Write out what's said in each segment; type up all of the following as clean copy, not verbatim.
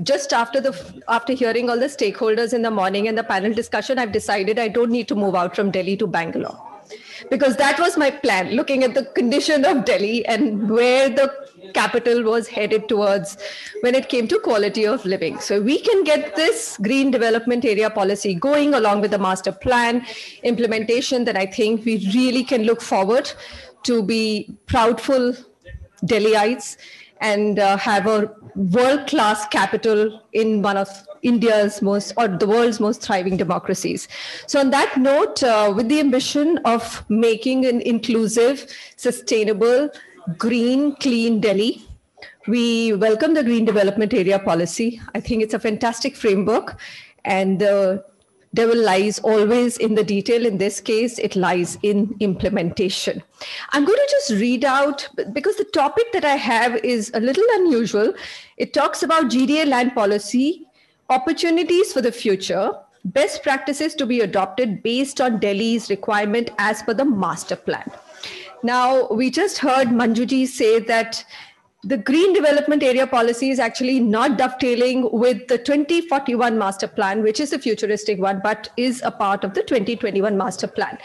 Just after hearing all the stakeholders in the morning and the panel discussion, I've decided I don't need to move out from Delhi to Bangalore, because that was my plan, looking at the condition of Delhi and where the capital was headed towards when it came to quality of living. So we can get this green development area policy going along with the master plan implementation, then I think we really can look forward to be proudful Delhiites and have a world-class capital in one of India's most, or the world's most thriving democracies. So on that note, with the ambition of making an inclusive, sustainable, green, clean Delhi, we welcome the Green Development Area Policy. I think it's a fantastic framework, and the devil lies always in the detail. In this case, it lies in implementation. I'm going to just read out, because the topic that I have is a little unusual. It talks about GDA land policy, opportunities for the future, best practices to be adopted based on Delhi's requirement as per the master plan. Now, we just heard Manjuji say that the Green Development Area Policy is actually not dovetailing with the 2041 master plan, which is a futuristic one, but is a part of the 2021 master plan.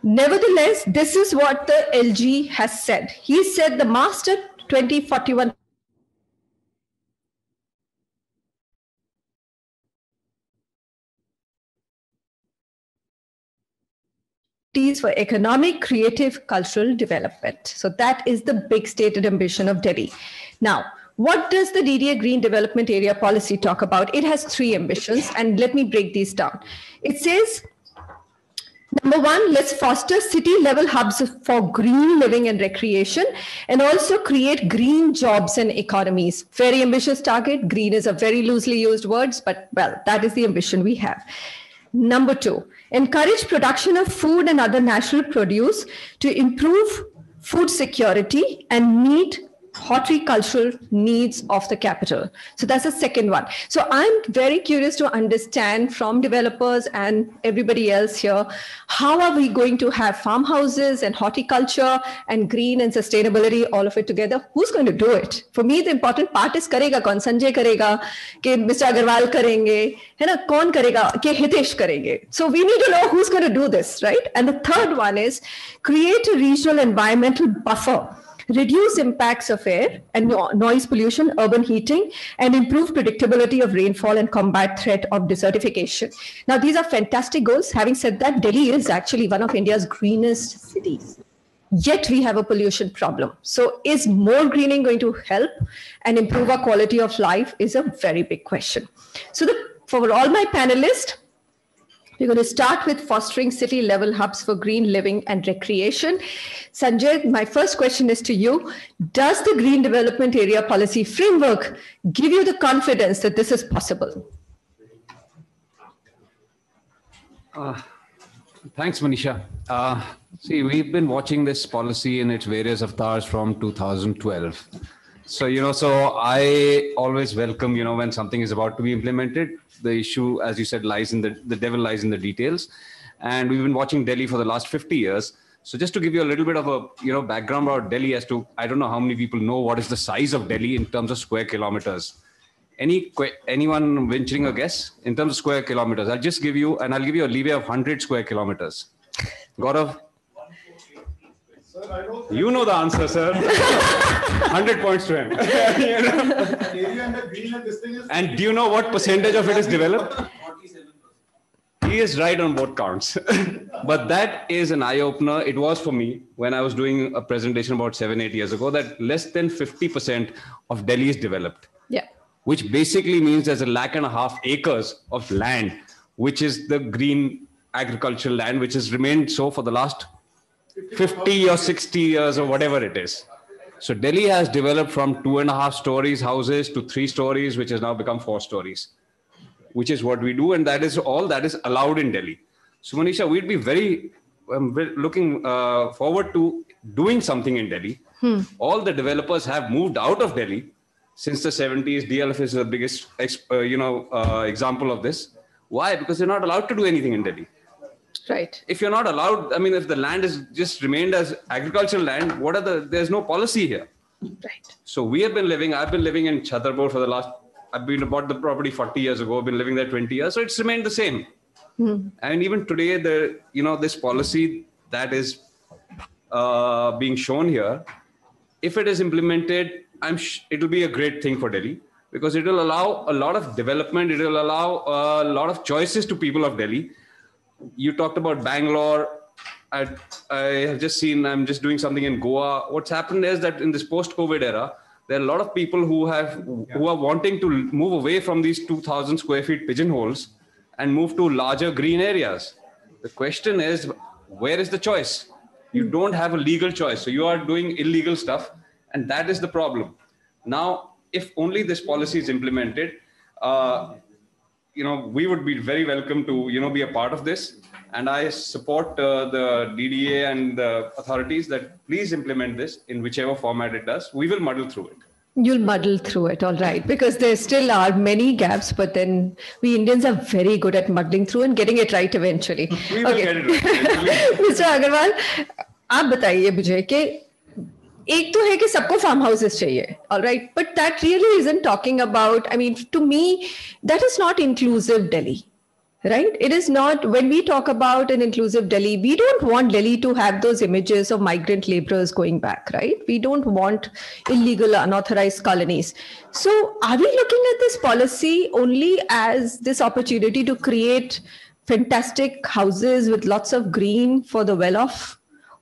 Nevertheless, this is what the LG has said. He said the master 2041 for economic, creative, cultural development. So that is the big stated ambition of Delhi. Now, what does the DDA Green Development Area Policy talk about? It has three ambitions, and let me break these down. It says, number one, let's foster city-level hubs for green living and recreation, and also create green jobs and economies. Very ambitious target. Green is a very loosely used word, but well, that is the ambition we have. Number two, encourage production of food and other natural produce to improve food security and meet horticultural needs of the capital. So that's the second one. So I'm very curious to understand from developers and everybody else here, how are we going to have farmhouses and horticulture and green and sustainability, all of it together? Who's going to do it? For me, the important part is karega kaun? Sanjay karega, ke Mr. Agarwal karenge, hai na, kaun karega, ke Hitesh karenge. So we need to know who's going to do this, right? And the third one is create a regional environmental buffer, reduce impacts of air and noise pollution, urban heating, and improve predictability of rainfall and combat threat of desertification. Now, these are fantastic goals. Having said that, Delhi is actually one of India's greenest cities. Yet we have a pollution problem. So is more greening going to help and improve our quality of life is a very big question. So for all my panelists, we're going to start with fostering city-level hubs for green living and recreation. Sanjay, my first question is to you. Does the Green Development Area Policy framework give you the confidence that this is possible? Thanks, Manisha. See, we've been watching this policy in its various avatars from 2012. So, so I always welcome, when something is about to be implemented. The issue, as you said, lies in the devil lies in the details. And we've been watching Delhi for the last 50 years. So just to give you a little bit of a, background about Delhi as to, I don't know how many people know what is the size of Delhi in terms of square kilometers. Anyone venturing a guess in terms of square kilometers? I'll just give you, and I'll give you a leeway of 100 square kilometers. Gaurav? You know the answer, sir. 100 points to him. And do you know what percentage of it is developed? He is right on both counts. But that is an eye-opener. It was for me when I was doing a presentation about 7-8 years ago that less than 50% of Delhi is developed. Yeah. Which basically means there's 1.5 lakh acres of land, which is the green agricultural land, which has remained so for the last 50 or 60 years or whatever it is. So Delhi has developed from 2.5 stories houses to 3 stories, which has now become 4 stories, which is what we do. And that is all that is allowed in Delhi. So Manisha, we'd be very looking forward to doing something in Delhi. All the developers have moved out of Delhi since the 70s. DLF is the biggest example of this. Why? Because they're not allowed to do anything in Delhi. Right. If you're not allowed, I mean, if the land is just remained as agricultural land, there's no policy here. Right. So I've been living in Chhatarpur for I've been bought the property 40 years ago. I've been living there 20 years. So it's remained the same. And even today, this policy that is being shown here, if it is implemented, it will be a great thing for Delhi, because it will allow a lot of development. It will allow a lot of choices to people of Delhi. You talked about Bangalore. I have just seen, I'm just doing something in Goa. What's happened is that in this post-COVID era, there are a lot of people who are wanting to move away from these 2,000 square feet pigeonholes and move to larger green areas. The question is, where is the choice? You don't have a legal choice. So you are doing illegal stuff. And that is the problem. Now, if only this policy is implemented, we would be very welcome to, be a part of this. And I support the DDA and the authorities that please implement this in whichever format it does. We will muddle through it. You'll muddle through it, all right, because there still are many gaps, but then we Indians are very good at muddling through and getting it right eventually. We will get it right. Mr. Agarwal, आप बताइए मुझे कि एक तो है कि सबको farm houses चाहिए, all right, but that really isn't talking about, I mean, to me, that is not inclusive Delhi. Right? It is not, when we talk about an inclusive Delhi, we don't want Delhi to have those images of migrant laborers going back, right? We don't want illegal, unauthorized colonies. So are we looking at this policy only as this opportunity to create fantastic houses with lots of green for the well-off?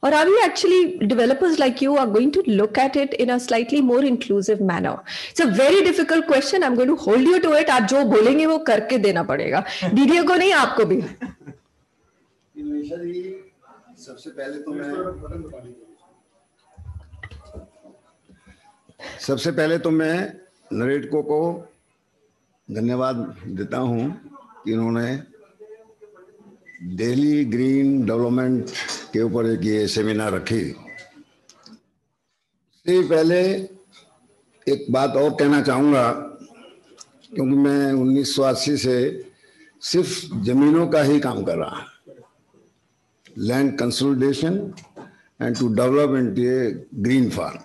Or are we actually, developers like you are going to look at it in a slightly more inclusive manner? It's a very difficult question. I'm going to hold you to it. आप जो बोलेंगे वो करके देना पड़ेगा. DDA को नहीं, आपको भी. सबसे पहले तो मैं नरेटको को धन्यवाद देता हूं कि इन्होंने दिल्ली ग्रीन डेवलपमेंट के ऊपर एक ये सेमिनार रखी. इससे पहले एक बात और कहना चाहूँगा, क्योंकि मैं 1980 से सिर्फ जमीनों का ही काम कर रहा, land consolidation and to develop into a green farm.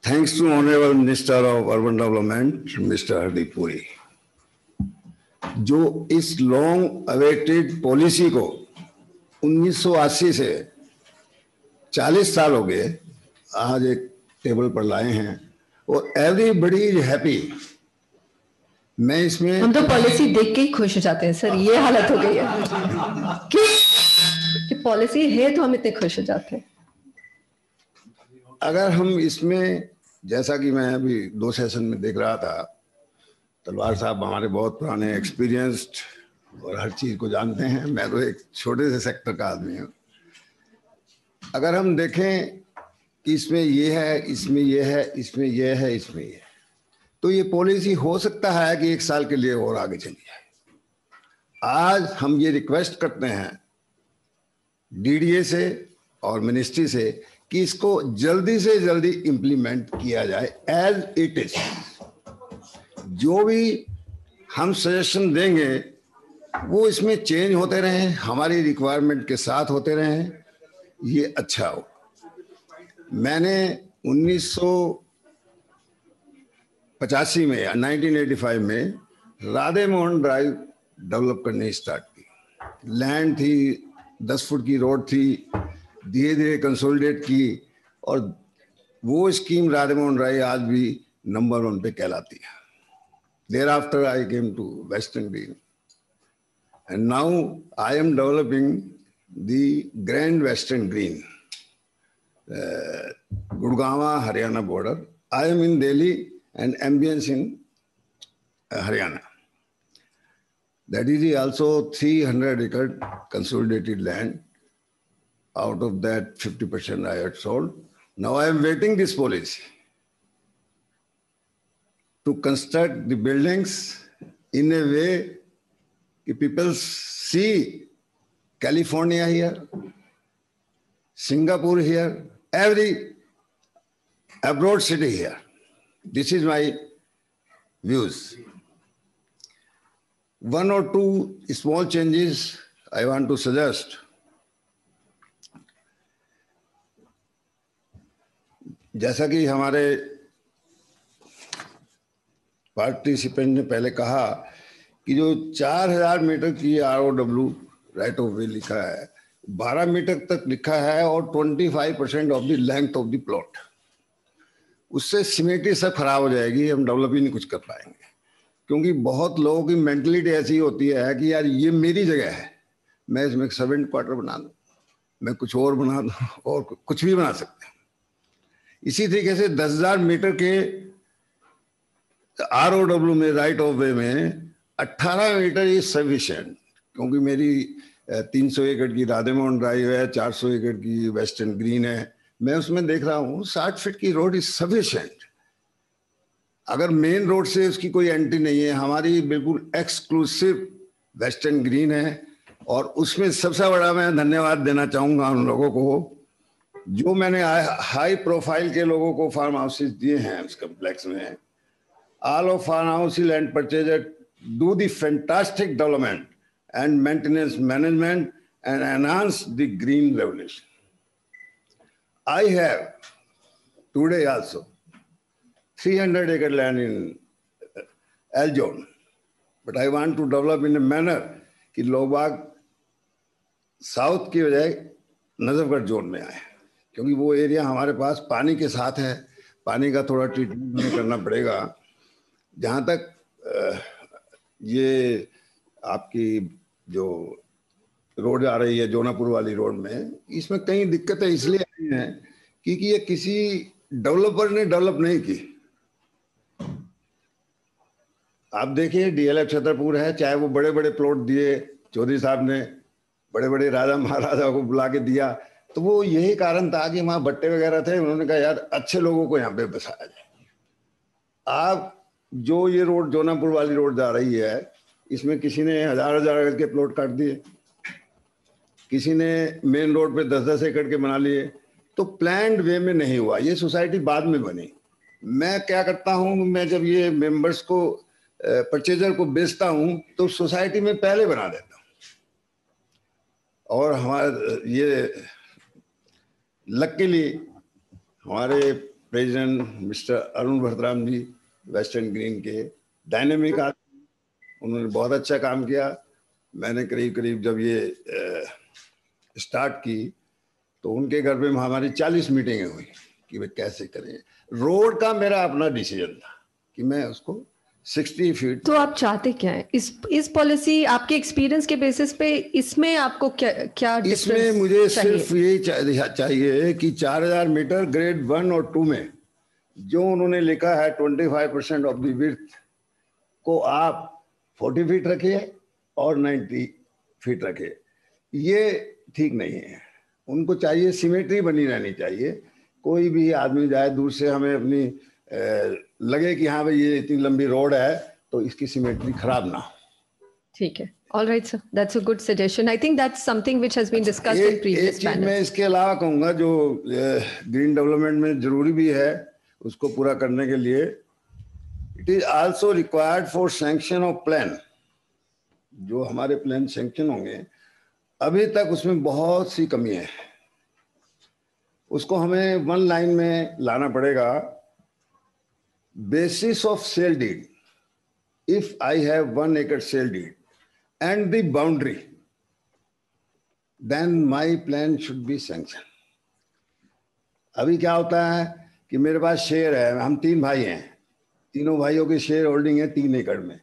Thanks to honourable minister of urban development mister Hardeep Puri, जो इस लॉन्ग अवेटेड पॉलिसी को 1980 से 40 साल हो गए आज एक टेबल पर लाए हैं, और एवरीबडी इज हैप्पी. मैं इसमें, हम तो पॉलिसी देख के ही खुश हो जाते हैं सर, ये हालत हो गई है कि पॉलिसी है तो हम इतने खुश हो जाते हैं. अगर हम इसमें, जैसा कि मैं अभी 2 सेशन में देख रहा था, तलवार साहब हमारे बहुत पुराने एक्सपीरियंस्ड और हर चीज़ को जानते हैं, मैं तो एक छोटे से सेक्टर का आदमी हूँ. अगर हम देखें कि इसमें ये है, इसमें ये है, इसमें ये है, इसमें ये है, तो ये पॉलिसी हो सकता है कि 1 साल के लिए और आगे चली जाए. आज हम ये रिक्वेस्ट करते हैं डीडीए से और मिनिस्ट्री से कि इसको जल्दी से जल्दी इम्प्लीमेंट किया जाए एज इट इज. जो भी हम सजेशन देंगे वो इसमें चेंज होते रहें, हमारी रिक्वायरमेंट के साथ होते रहें, ये अच्छा हो. मैंने 1985 में 1985 में राधे मोहन ड्राइव डेवलप करने स्टार्ट की. लैंड थी, 10 फुट की रोड थी, धीरे धीरे कंसोलिडेट की, और वो स्कीम राधे मोहन ड्राइव आज भी नंबर 1 पे कहलाती है. Thereafter, I came to Western Green, and now I am developing the Grand Western Green, Gurgaon, Haryana border. I am in Delhi and ambience in Haryana. That is also 300-acre consolidated land. Out of that, 50% I had sold. Now I am waiting this policy to construct the buildings in a way that people see California here, Singapore here, every abroad city here. This is my views. one or two small changes I want to suggest. जैसा कि हमारे participant ने पहले कहा कि जो 4000 metre की ROW right of वे लिखा है, 12 मीटर तक लिखा है और 25% of the length of the plot, उससे सिमेट्री सब खराब हो जाएगी, हम डेवलप ही नहीं कुछ कर पाएंगे। क्योंकि बहुत लोगों की मेंटलिटी ऐसी होती है कि यार ये मेरी जगह है, मैं इसमें सर्वेंट क्वार्टर बना दूं, मैं कुछ और बना दूं, और कुछ भी बना सकते हैं। इसी तरीके से 10,000 मीटर के ROW में राइट ऑफ वे में 18 मीटर इज सफिशिएंट, क्योंकि मेरी 300 एकड़ की राधेमोहन ड्राइव है, 400 एकड़ की वेस्टर्न ग्रीन है, मैं उसमें देख रहा हूँ 60 फीट की रोड इज सफिशिएंट। अगर मेन रोड से उसकी कोई एंट्री नहीं है, हमारी बिल्कुल एक्सक्लूसिव वेस्टर्न ग्रीन है, और उसमें सबसे बड़ा मैं धन्यवाद देना चाहूंगा उन लोगों को जो मैंने हाई प्रोफाइल के लोगों को फार्म हाउसेस दिए हैं उस कम्प्लेक्स में। All of farm house land purchaser do the fantastic development and maintenance management and enhance the green revolution. I have today also 300 acre land in L zone, but I want to develop in a manner कि लोग बाग south की बजाय Najafgarh zone में आए, क्योंकि वो area हमारे पास पानी के साथ है, पानी का थोड़ा ट्रीटमेंट करना पड़ेगा। जहाँ तक ये आपकी जो रोड आ रही है जोनापुर वाली रोड में, इसमें कई दिक्कतें इसलिए आई हैं क्योंकि ये किसी डेवलपर ने डेवलप नहीं की। आप देखिए DLF छतरपुर है, चाहे वो बड़े बड़े प्लॉट दिए चौधरी साहब ने, बड़े बड़े राजा महाराजा को बुला के दिया, तो वो यही कारण था कि वहां भट्टे वगैरह थे, उन्होंने कहा यार अच्छे लोगों को यहाँ पे बसाया जाए। आप जो ये रोड जोनापुर वाली रोड जा रही है, इसमें किसी ने 1000 एकड़ के प्लॉट काट दिए, किसी ने मेन रोड पे 10-10 एकड़ के बना लिए, तो प्लान्ड वे में नहीं हुआ। ये सोसाइटी बाद में बनी। मैं क्या करता हूँ, मैं जब ये मेंबर्स को परचेजर को बेचता हूँ तो सोसाइटी में पहले बना देता हूँ। और हमारे ये लकीली हमारे प्रेसिडेंट मिस्टर अरुण भरतराम जी वेस्टर्न ग्रीन के डायनेमिक आदमी, उन्होंने बहुत अच्छा काम किया। मैंने करीब जब ये स्टार्ट की तो उनके घर पे हमारी 40 मीटिंगें हुई कि भाई कैसे करें। रोड का मेरा अपना डिसीजन था कि मैं उसको 60 फीट। तो आप चाहते क्या है इस पॉलिसी, आपके एक्सपीरियंस के बेसिस पे इसमें आपको क्या इसमें मुझे सिर्फ यही चाहिए कि 4000 मीटर ग्रेड 1 और 2 में जो उन्होंने लिखा है 25% ऑफ द विड्थ को आप 40 फीट रखिए और 90 फीट रखिए। ये ठीक नहीं है। उनको चाहिए सिमेट्री बनी रहनी चाहिए। कोई भी आदमी जाए दूर से, हमें अपनी लगे कि हाँ भाई ये इतनी लंबी रोड है तो इसकी सिमेट्री खराब ना हो। ठीक है, all right sir, that's a good suggestion. I think that's something which has been discussed in previous panels. मैं इसके अलावा कहूँगा जो ग्रीन डेवलपमेंट में जरूरी भी है उसको पूरा करने के लिए, it is also required for sanction of plan. जो हमारे प्लान सैंक्शन होंगे अभी तक उसमें बहुत सी कमी है, उसको हमें वन लाइन में लाना पड़ेगा। Basis of sale deed, if I have 1 acre sale deed and the boundary, then my plan should be sanction. अभी क्या होता है कि मेरे पास शेयर है, हम 3 भाई हैं, तीनों भाइयों की शेयर होल्डिंग है 3 एकड़ में,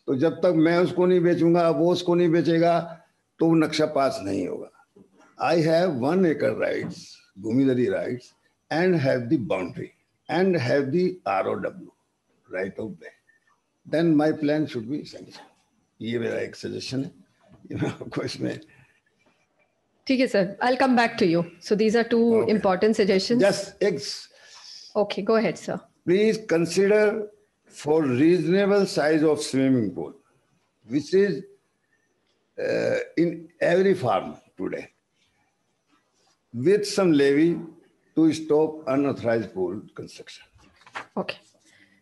तो जब तक मैं उसको नहीं बेचूंगा वो उसको नहीं बेचेगा तो नक्शा पास नहीं होगा। आई हैव 1 acre राइट्स, भूमिधरी rights, and have the boundary and have the ROW right of way, then my plan should be sanction. ये मेरा एक सजेशन है, ये मैं आपको इसमें। ठीक है sir, I will come back to you. So these are 2 important suggestions. Just okay, go ahead sir. Please consider for reasonable size of swimming pool, which is in every farm today, with some levy to stop unauthorized pool construction. Okay,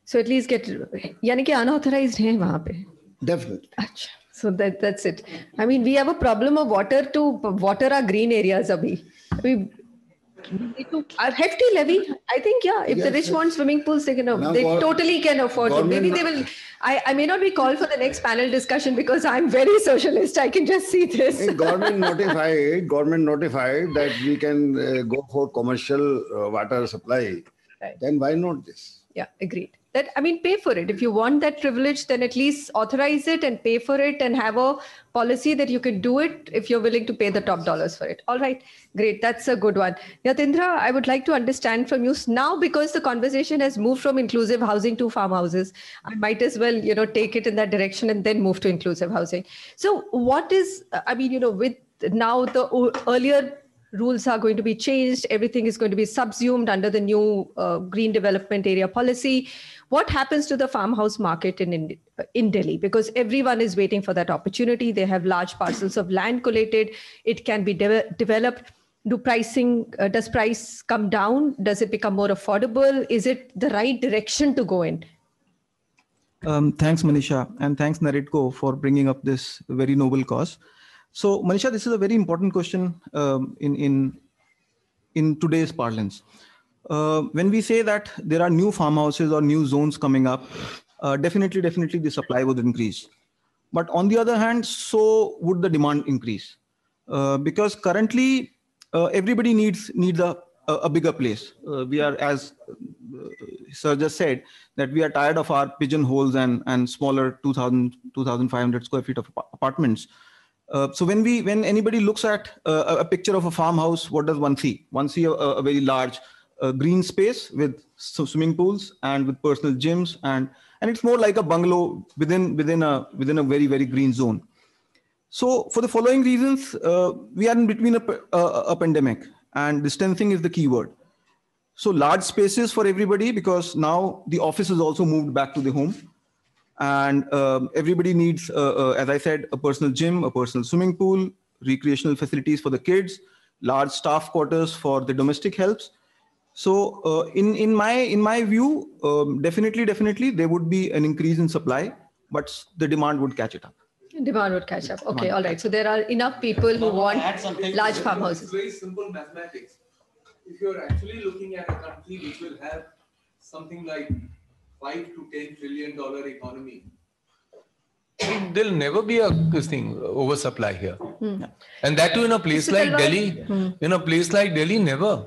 so at least get, यानी कि unauthorized है वहाँ पे, Definitely. So that's it. I mean, we have a problem of water to water our green areas. Abhi, we need to a hefty levy. I think, yeah. If the rich want swimming pools, they can. They totally can afford it. Maybe they will. I may not be called for the next panel discussion because I'm very socialist. I can just see this. Government notified that we can go for commercial water supply. Right. Then why not this? Yeah, agreed. That, I mean, pay for it. If you want that privilege, then at least authorize it and pay for it and have a policy that you can do it if you're willing to pay the top dollars for it. All right, great. That's a good one. Yatindra, I would like to understand from you now, because the conversation has moved from inclusive housing to farmhouses. I might as well, take it in that direction and then move to inclusive housing. So what is, I mean, with now the earlier rules are going to be changed. Everything is going to be subsumed under the new green development area policy. What happens to the farmhouse market in Delhi? Because everyone is waiting for that opportunity. They have large parcels of land collated. It can be developed. Does price come down? Does it become more affordable? Is it the right direction to go in? Thanks, Manisha, and thanks, Naritko, for bringing up this very noble cause. So, Manisha, this is a very important question in today's parlance. When we say that there are new farmhouses or new zones coming up, definitely the supply would increase. But on the other hand, so would the demand increase, because currently everybody needs a bigger place. We are, as Sir just said, that we are tired of our pigeonholes and smaller 2,500 square feet of apartments. So when anybody looks at a picture of a farmhouse, what does one see? One see a very large green space with swimming pools and with personal gyms, and it's more like a bungalow within a very, very green zone. So for the following reasons, we are in between a pandemic, and distancing is the key word. So large spaces for everybody, because now the office has also moved back to the home. And everybody needs, as I said, a personal gym, a personal swimming pool, recreational facilities for the kids, large staff quarters for the domestic helps. So in my view, definitely there would be an increase in supply, but the demand would catch it up. Demand would catch up. Okay, all right. So there are enough people who want large farmhouses. It's very simple mathematics. If you're actually looking at a country which will have something like $5 to $10 trillion economy, there'll never be a oversupply here. And that too in a place like Delhi. In a place like Delhi, never.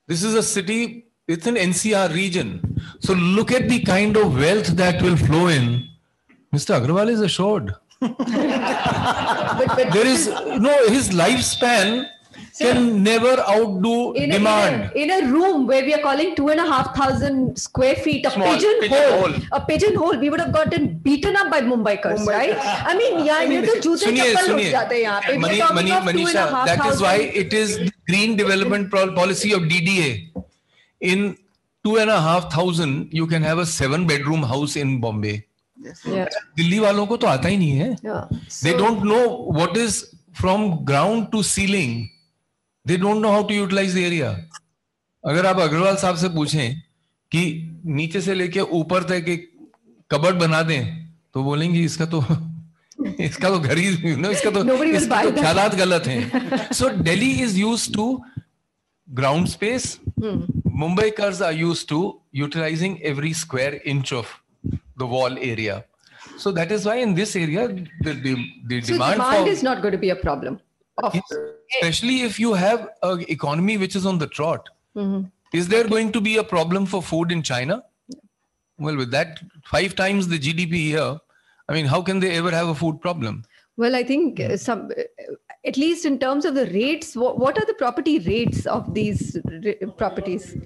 This is a city, it's an NCR region. So look at the kind of wealth that will flow in. Mr. Agarwal is assured. There is, his lifespan can never outdo demand. In a room where we are calling 2,500 square feet, a pigeonhole, we would have gotten beaten up by Mumbaikars, right? I mean, yeah, Manisha, that is why it is the green development policy of DDA. In 2,500, you can have a 7-bedroom house in Bombay. Yeah. Delhi वालों को तो आता ही नहीं है. They don't know what is from ground to ceiling. They don't know how to utilize the area. अगर आप अग्रवाल साहब से पूछें कि नीचे से लेके ऊपर तक एक कबर्ड बना दें, तो बोलेंगे इसका तो घर ही, इसका तो ख्यालात गलत हैं. So Delhi is used to ground space. Mumbaikars are used to utilizing every square inch of the wall area. So that is why in this area, the demand is not going to be a problem. Especially if you have an economy which is on the trot. Is there going to be a problem for food in China? Well, with that 5 times the GDP here, I mean, how can they ever have a food problem? Well, I think at least in terms of the rates, what are the property rates of these properties?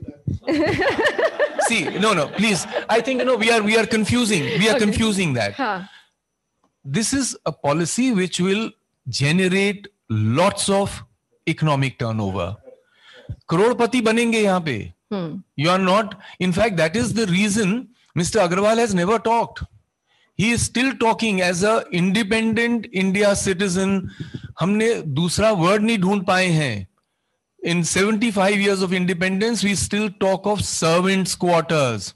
See, no, please. I think, we are confusing. We are confusing that. This is a policy which will generate lots of economic turnover. Crorepati banenge yahan pe. You are not. In fact, that is the reason Mr. Agarwal has never talked. He is still talking as a independent India citizen. हमने दूसरा word नहीं ढूंढ पाए हैं. In 75 years of independence, we still talk of servants' quarters.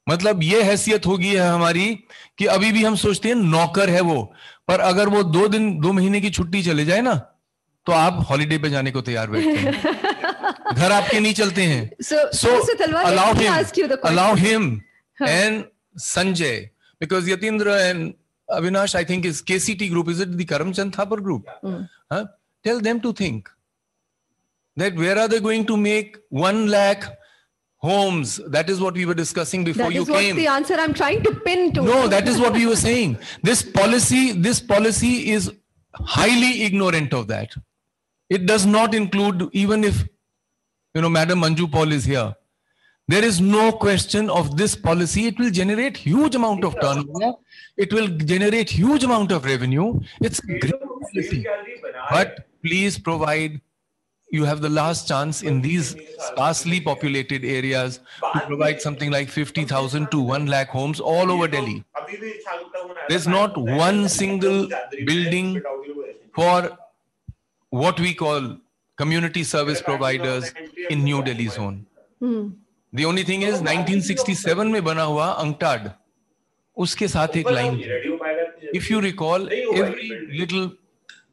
मतलब ये हैसियत होगी है हमारी कि अभी भी हम सोचते हैं नौकर है वो, पर अगर वो 2 महीने की छुट्टी चले जाए ना तो आप हॉलिडे पे जाने को तैयार बैठते हैं। घर आपके नहीं चलते हैं। So allow him and Sanjay, because Yatindra and Avinash, I think, is KCT group. Is it the Karamchand Thapar group? Huh? Tell them to think that where are they going to make 1 lakh homes? That is what we were discussing before you came. That is the answer I'm trying to pin to. No, that is what we were saying. This policy is highly ignorant of that. It does not include, even if, Madam Manju Paul is here, there is no question of this policy. It will generate huge amount of turnover. It will generate huge amount of revenue. It's a great policy. But please provide, you have the last chance in these sparsely populated areas to provide something like 50,000 to 1 lakh homes all over Delhi. There's not one single building for what we call community service providers in New Delhi zone. The only thing is 1967 में बना हुआ UNCTAD, उसके साथ एक line, if you recall, every little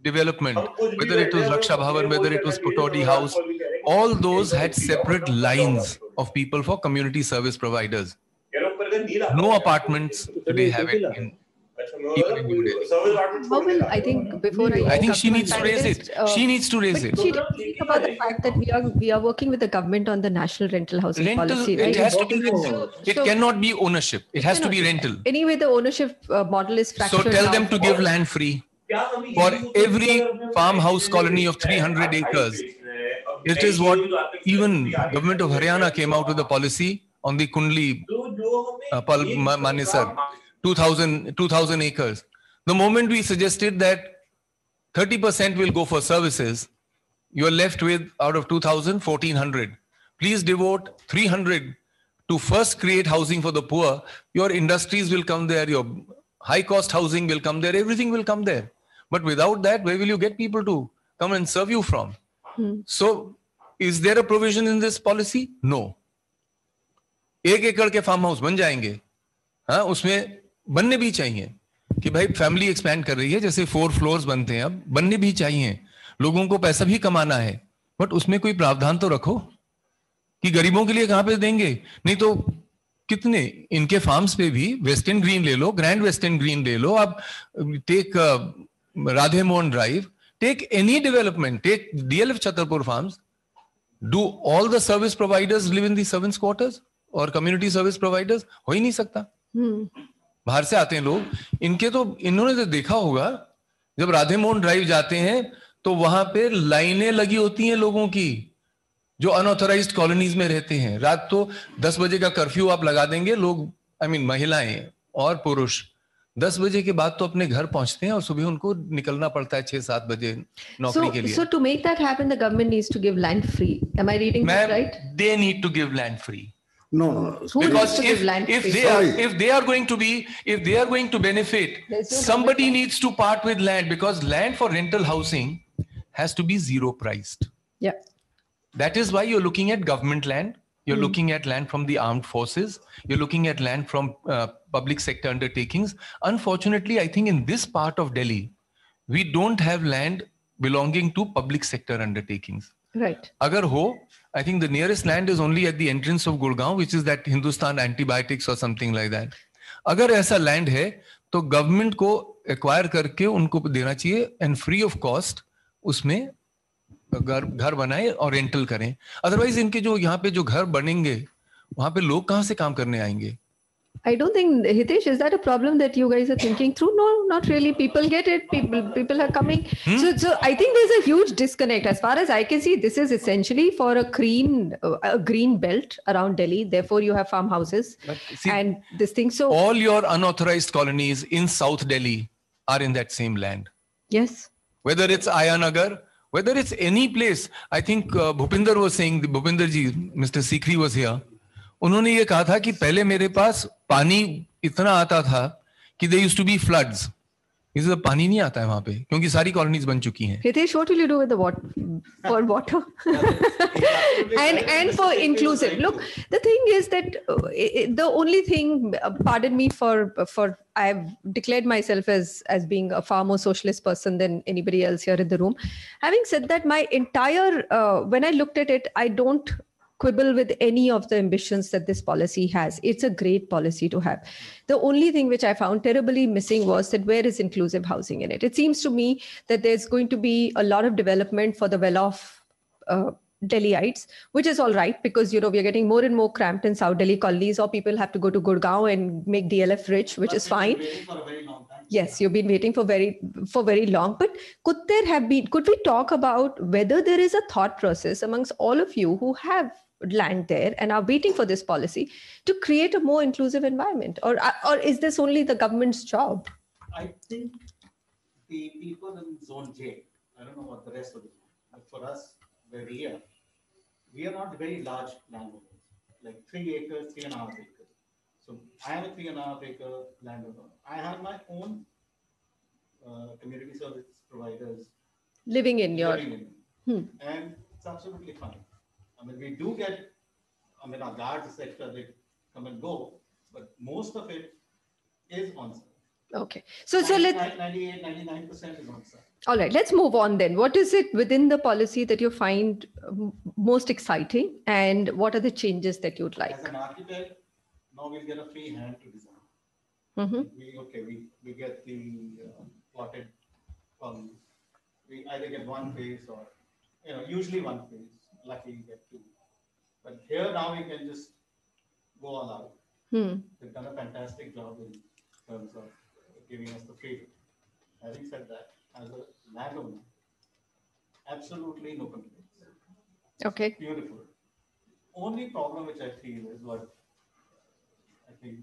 development, whether it was Raksha Bhavan, whether it was Putodi House, all those had separate lines of people for community service providers. No apartments today have it in even in New Delhi. How will, I think, before I think she needs to raise it. She needs to raise it. She didn't speak about the fact that we are working with the government on the national rental housing policy. Right? It has to be rental. It cannot be ownership. It has to be rental. Anyway, the ownership model is fractured. So tell them to give land free for every farmhouse colony of 300 acres. It is what even government of Haryana came out with a policy on the Kundli Manesar, 2,000 acres. The moment we suggested that 30% will go for services, you are left with, out of 2,000, 1,400. Please devote 300 to first create housing for the poor. Your industries will come there, your high cost housing will come there, everything will come there. But without that, where will you get people to come and serve you from? So, is there a provision in this policy? No. 1 एकड़ के farm house बन जाएंगे, हाँ, उसमें बनने भी चाहिए कि भाई फैमिली एक्सपैंड कर रही है, जैसे 4 फ्लोर्स बनते हैं, अब बनने भी चाहिए, लोगों को पैसा भी कमाना है, बट उसमें कोई प्रावधान तो रखो कि गरीबों के लिए कहां पे देंगे। नहीं तो कितने इनके फार्म्स पे भी वेस्टर्न ग्रीन ले लो, ग्रैंड वेस्टर्न ग्रीन ले लो, आप take Radhe Mohan drive, take any development, take DLF Chhatarpur farms. Do all the service providers live in the servants quarters और कम्युनिटी सर्विस प्रोवाइडर्स? हो ही नहीं सकता। बाहर से आते हैं लोग, इनके तो इन्होंने तो देखा होगा जब राधे मोहन ड्राइव जाते हैं तो वहां पे लाइनें लगी होती हैं लोगों की जो अनऑथराइज्ड कॉलोनीज में रहते हैं। रात तो 10 बजे का कर्फ्यू आप लगा देंगे, लोग महिलाएं और पुरुष 10 बजे के बाद तो अपने घर पहुंचते हैं और सुबह उनको निकलना पड़ता है 6-7 बजे नौकरी के लिए। So to make that happen, the government needs to give land free. Am I reading this right? They need to give land free. No. Because if they are going to benefit, somebody needs to part with land, because land for rental housing has to be zero priced. Yeah. That is why you're looking at government land. You're looking at land from the armed forces. You're looking at land from public sector undertakings. Unfortunately, I think in this part of Delhi, we don't have land belonging to public sector undertakings. Right. Agar ho, I think the nearest land is only at the entrance of Gurgaon, which is that Hindustan Antibiotics or something like that. Agar aisa land hai, to government ko acquire karke unko dena chahiye and free of cost उसमें घर बनाए और rental करें। Otherwise इनके जो यहाँ पे जो घर बनेंगे वहां पे लोग कहाँ से काम करने आएंगे? I don't think, Hitesh, is that a problem that you guys are thinking through? No, not really. People get it. People are coming. So I think there's a huge disconnect. As far as I can see, this is essentially for a green belt around Delhi. Therefore, you have farmhouses and this thing. So all your unauthorized colonies in South Delhi are in that same land. Yes. Whether it's Ayanagar, whether it's any place. I think Bhupinder was saying, Bhupinder ji, Mr. Sikri was here. उन्होंने ये कहा था कि पहले मेरे पास पानी इतना आता था कि there used to be floods. इसलिए पानी नहीं आता है वहां पे क्योंकि सारी कॉलोनीज बन चुकी हैं. Hitesh, what will you do with the water and for inclusive? Look, the thing is that the only thing, pardon me for I've declared myself as being a far more socialist person than anybody else here in the room. Having said that, my entire when I looked at it, I don't quibble with any of the ambitions that this policy has. It's a great policy to have. The only thing which I found terribly missing was that where is inclusive housing in it? It seems to me that there's going to be a lot of development for the well-off Delhiites, which is all right because, we are getting more and more cramped in South Delhi colonies, or people have to go to Gurgaon and make DLF rich, which is fine. Yes, you've been waiting for very long. But could we talk about whether there is a thought process amongst all of you who have land there and are waiting for this policy to create a more inclusive environment, or is this only the government's job? I think the people in Zone J, I don't know what the rest of the zone, but for us, where we are not very large landowners, like 3 acres, 3.5 acres. So I have a 3.5 acre landowner. I have my own community service providers living in and it's absolutely fine. I mean, we do get, our guards, etc., they come and go, but most of it is on site. Okay. So let's 98, 99% is on site. All right, let's move on then. What is it within the policy that you find most exciting, and what are the changes that you'd like? As an architect, now we'll get a free hand to design. We get the plotted columns. We either get one phase or, usually one phase. Lucky you get 2. But here now we can just go all out. They've done a fantastic job in terms of giving us the freedom. Having said that, as a landowner, absolutely no complaints. Okay. It's beautiful. Only problem which I feel is what I think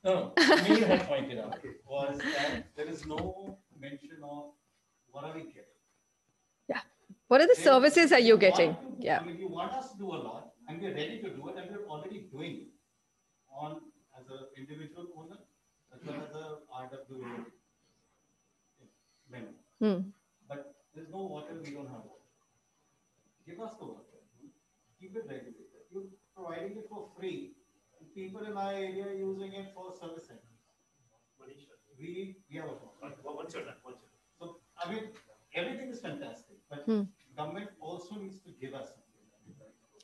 Neil had pointed out was that there is no mention of what are we getting. Yeah. What are the services are you getting? Yeah. I mean, you want us to do a lot, and we're ready to do it, and we're already doing it as an individual owner, as well as a RWA member. But there's no water, we don't have water. Give us the water. Keep it regulated. You're providing it for free. And people in my area are using it for service centers. We have a problem. What's your name? So, I mean, everything is fantastic, but government also needs to give us something.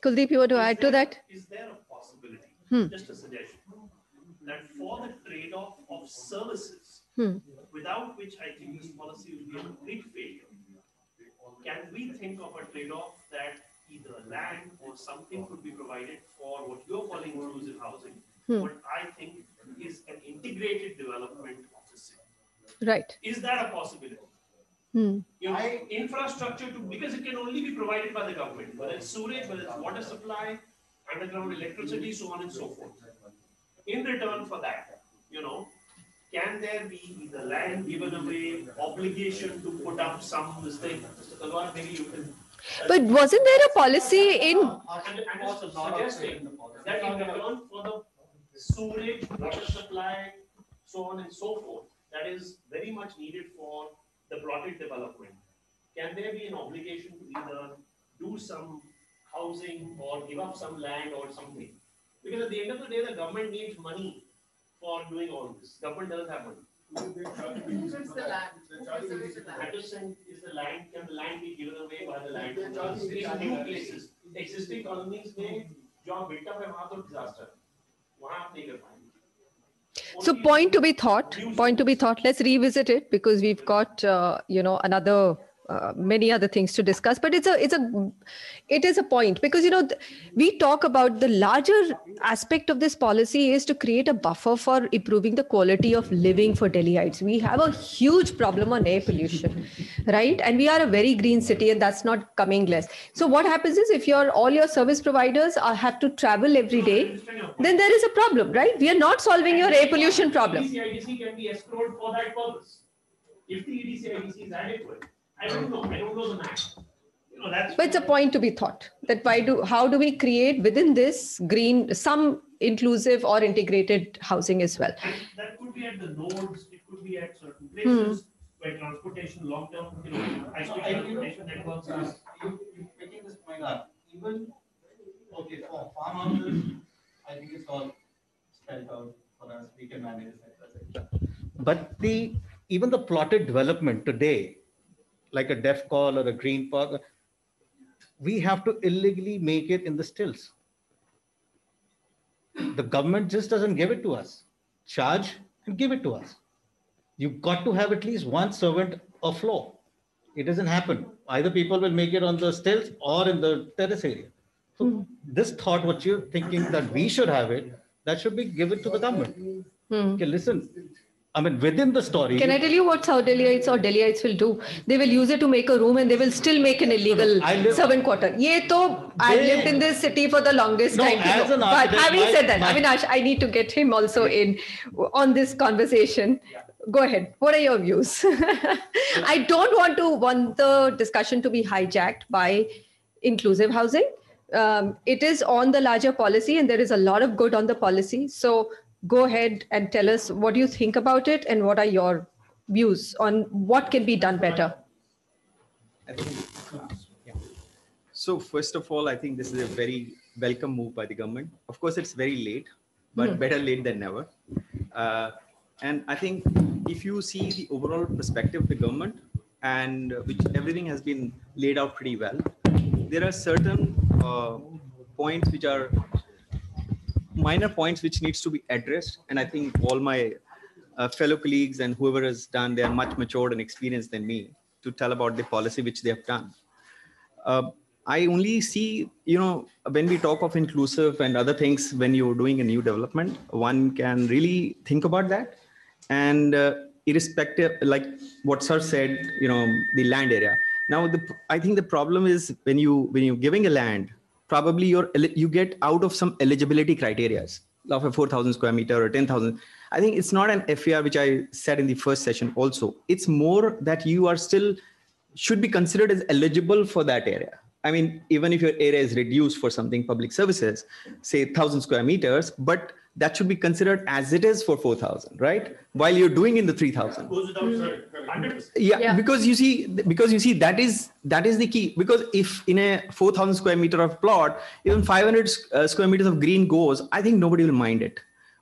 Kuldeep, you want to add to that? Is there a possibility, just a suggestion, that for the trade-off of services, without which I think this policy will be a complete failure, can we think of a trade-off that either land or something could be provided for what you're calling inclusive housing, what I think is an integrated development of the city? Right. Is that a possibility? Infrastructure because it can only be provided by the government, whether it's sewage, whether it's water supply, underground electricity, so on and so forth. In return for that, can there be either land given away, obligation to put up some mistake? Mr. Talwar, maybe you can. But wasn't there a policy in? And also suggesting that in return for the sewage, water supply, so on and so forth, that is very much needed for the plotted development. Can there be an obligation to either do some housing or give up some land or something? Because at the end of the day, the government needs money for doing all this. Government doesn't have money. Who owns the land? Is the land, can the land be given away by the landowners? In new places, existing colonies में जो आप built up है वहाँ तो disaster, वहाँ आप नहीं कर पाएंगे. So point to be thought. Let's revisit it because we've got another many other things to discuss. But it is a point because we talk about the larger aspect of this policy is to create a buffer for improving the quality of living for Delhiites. We have a huge problem on air pollution, right? And we are a very green city, and that's not coming less. So what happens is if all your service providers have to travel every day, then there is a problem, right? We are not solving your air pollution problem. EDCIDC can be escrowed for that purpose. If the EDCIDC is adequate. I don't know the math. But it's a point to be thought that how do we create within this green some inclusive or integrated housing as well. And that could be at the nodes, it could be at certain places where transportation, long-term, high-speed transportation networks are. You making this point up, even, okay, for farmhouses, I think it's all spelled out for us, we can manage it. But even the plotted development today, like a DEF call or a green park, we have to illegally make it in the stills. The government just doesn't give it to us. Charge and give it to us. You've got to have at least one servant a floor. It doesn't happen. Either people will make it on the stills or in the terrace area. So this thought, what you're thinking that we should have it, that should be given to the government. Okay, listen, I mean, within the story. Can I tell you what South Delhiites or Delhiites will do? They will use it to make a room and they will still make an illegal servant quarter. I've lived in this city for the longest time. But having said that, Avinash, I need to get him also in on this conversation. Go ahead. What are your views? I don't want the discussion to be hijacked by inclusive housing. It is on the larger policy and there is a lot of good on the policy. So go ahead and tell us what you think about it and what are your views on what can be done better. So first of all, I think this is a very welcome move by the government. Of course, it's very late, but better late than never. And I think if you see the overall perspective of the government and which everything has been laid out pretty well, there are certain points which are minor points which needs to be addressed. And I think all my fellow colleagues and whoever has done, they are much matured and experienced than me to tell about the policy which they have done. I only see, when we talk of inclusive and other things, when you're doing a new development, one can really think about that. And irrespective, like what Sir said, the land area. Now, I think the problem is when you're giving a land, probably you get out of some eligibility criteria of a 4,000 square meter or 10,000. I think it's not an FAR, which I said in the first session also. It's more that you are still should be considered as eligible for that area. I mean, even if your area is reduced for something public services, say 1,000 square meters, but that should be considered as it is for 4,000, right? While you're doing in the 3,000. Yeah, because you see, that is the key. Because if in a 4,000 square meter of plot, even 500 square meters of green goes, I think nobody will mind it.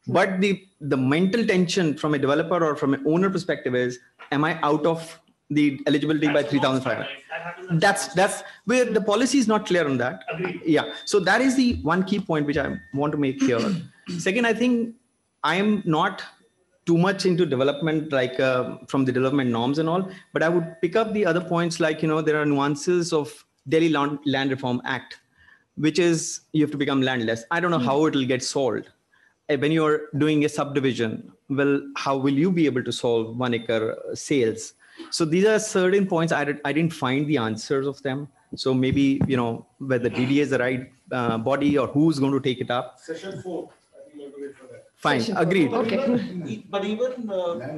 But the mental tension from a developer or from an owner perspective is, am I out of the eligibility by 3,500? That's where the policy is not clear on that. Agreed. Yeah. So that is the one key point which I want to make here. Second, I think I am not too much into development, like from the development norms and all, but I would pick up the other points, like, there are nuances of Delhi Land Reform Act, which is you have to become landless. I don't know how it will get solved. When you're doing a subdivision, well, how will you be able to solve 1 acre sales? So these are certain points I didn't find the answers of them. So maybe, whether DDA is the right body or who's going to take it up. Session 4. I think we'll wait for that. Fine, agreed. Okay. But even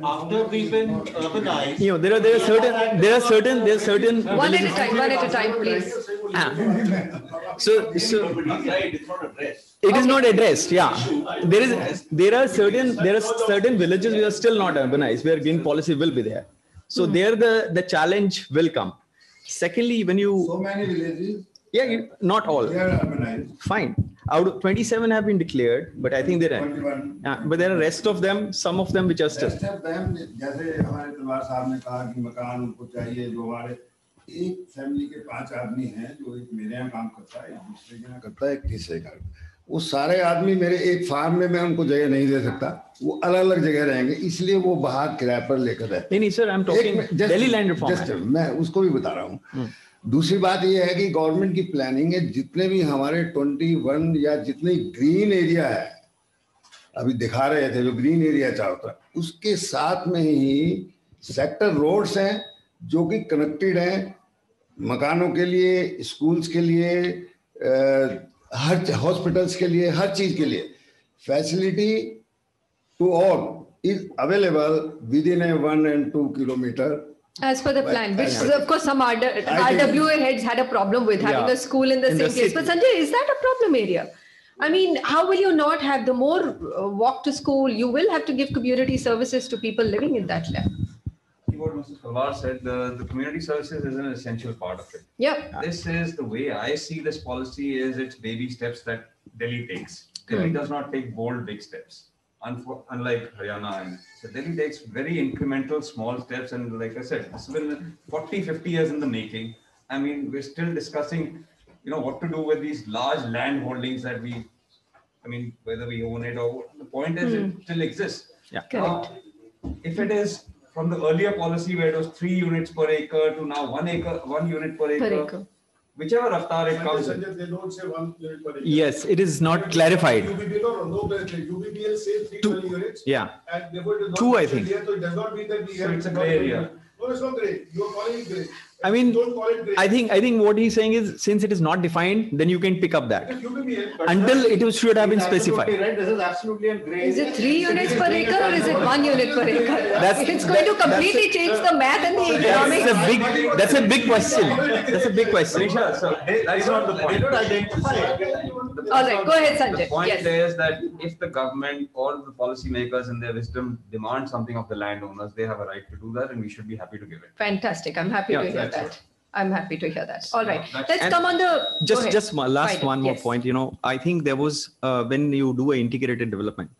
after we've been urbanized, there are certain. One at a time, please. So it is not addressed. Yeah, there are certain villages which are still not urbanized where green policy will be there. So there the challenge will come. Secondly, when you so many villages. Yeah, not all. They are urbanized. Fine. Out of 27 have been declared, but I think there are. 21. But there are rest of them, some of them which are still. Rest of them, जैसे हमारे तलवार साहब ने कहा कि मकान उनको चाहिए, जो हमारे एक फैमिली के 5 आदमी हैं, जो एक मेरे यहाँ काम करता है, एक दूसरे के यहाँ करता है, एक तीसरे का। वो सारे आदमी मेरे एक फार्म में मैं उनको जगह नहीं दे सकता, वो अलग अलग जगह रहेंगे, इसलिए वो बाहर किराए पर लेकर रहते हैं। नहीं sir, I am talking Delhi land reform. मैं उसको भी बता रहा हूँ। दूसरी बात ये है कि गवर्नमेंट की प्लानिंग है, जितने भी हमारे 21 या जितने ग्रीन एरिया है, अभी दिखा रहे थे जो ग्रीन एरिया चारों तरफ, उसके साथ में ही सेक्टर रोड्स हैं जो कि कनेक्टेड हैं मकानों के लिए, स्कूल्स के लिए, हर हॉस्पिटल्स के लिए, हर चीज के लिए। Facility to all is available within a 1 and 2 kilometer. As per the plan, which of course some RWA heads had a problem with having a school in the same place. But Sanjay, is that a problem area? I mean, how will you not have the more walk to school? You will have to give community services to people living in that land. What Mr. Talwar said, the community services is an essential part of it. Yeah. This is the way I see this policy is it's baby steps that Delhi takes. Delhi does not take bold, big steps. Unlike Haryana. So Delhi takes very incremental, small steps. And like I said, it's been 40, 50 years in the making. I mean, we're still discussing, what to do with these large land holdings that whether we own it or the point is it still exists. Yeah. Correct. If it is from the earlier policy where it was 3 units per acre to now 1 unit per acre. Whichever Raftar it comes in. They don't say 1 unit per acre. Yes, it is not clarified. UBBL says 3 units. Yeah. And therefore it is not 2, I think. There, so it does not mean that we So it's a grey area. No, it's not grey. You are calling it grey. I mean, Don't call it grey. I think what he's saying is, since it is not defined, then you can pick up that. UBBL, Until it should have been He's absolutely specified. right. This is absolutely a grey. Is it 3 units per acre or is it 1 unit per acre? That's- It's going to completely change the math and the economics. That's a big question. That's a big question. Manisha, so that is not the They point. don't identify it. All right, go ahead, The Sanjay. point Yes. is that if the government or the policymakers in their wisdom demand something of the landowners, they have a right to do that and we should be happy to give it. Fantastic. I'm happy to hear that's that. I'm happy to hear that. All right. That's- Let's And come on the. go ahead. Just last Fine. one more Yes. point. I think there was when you do an integrated development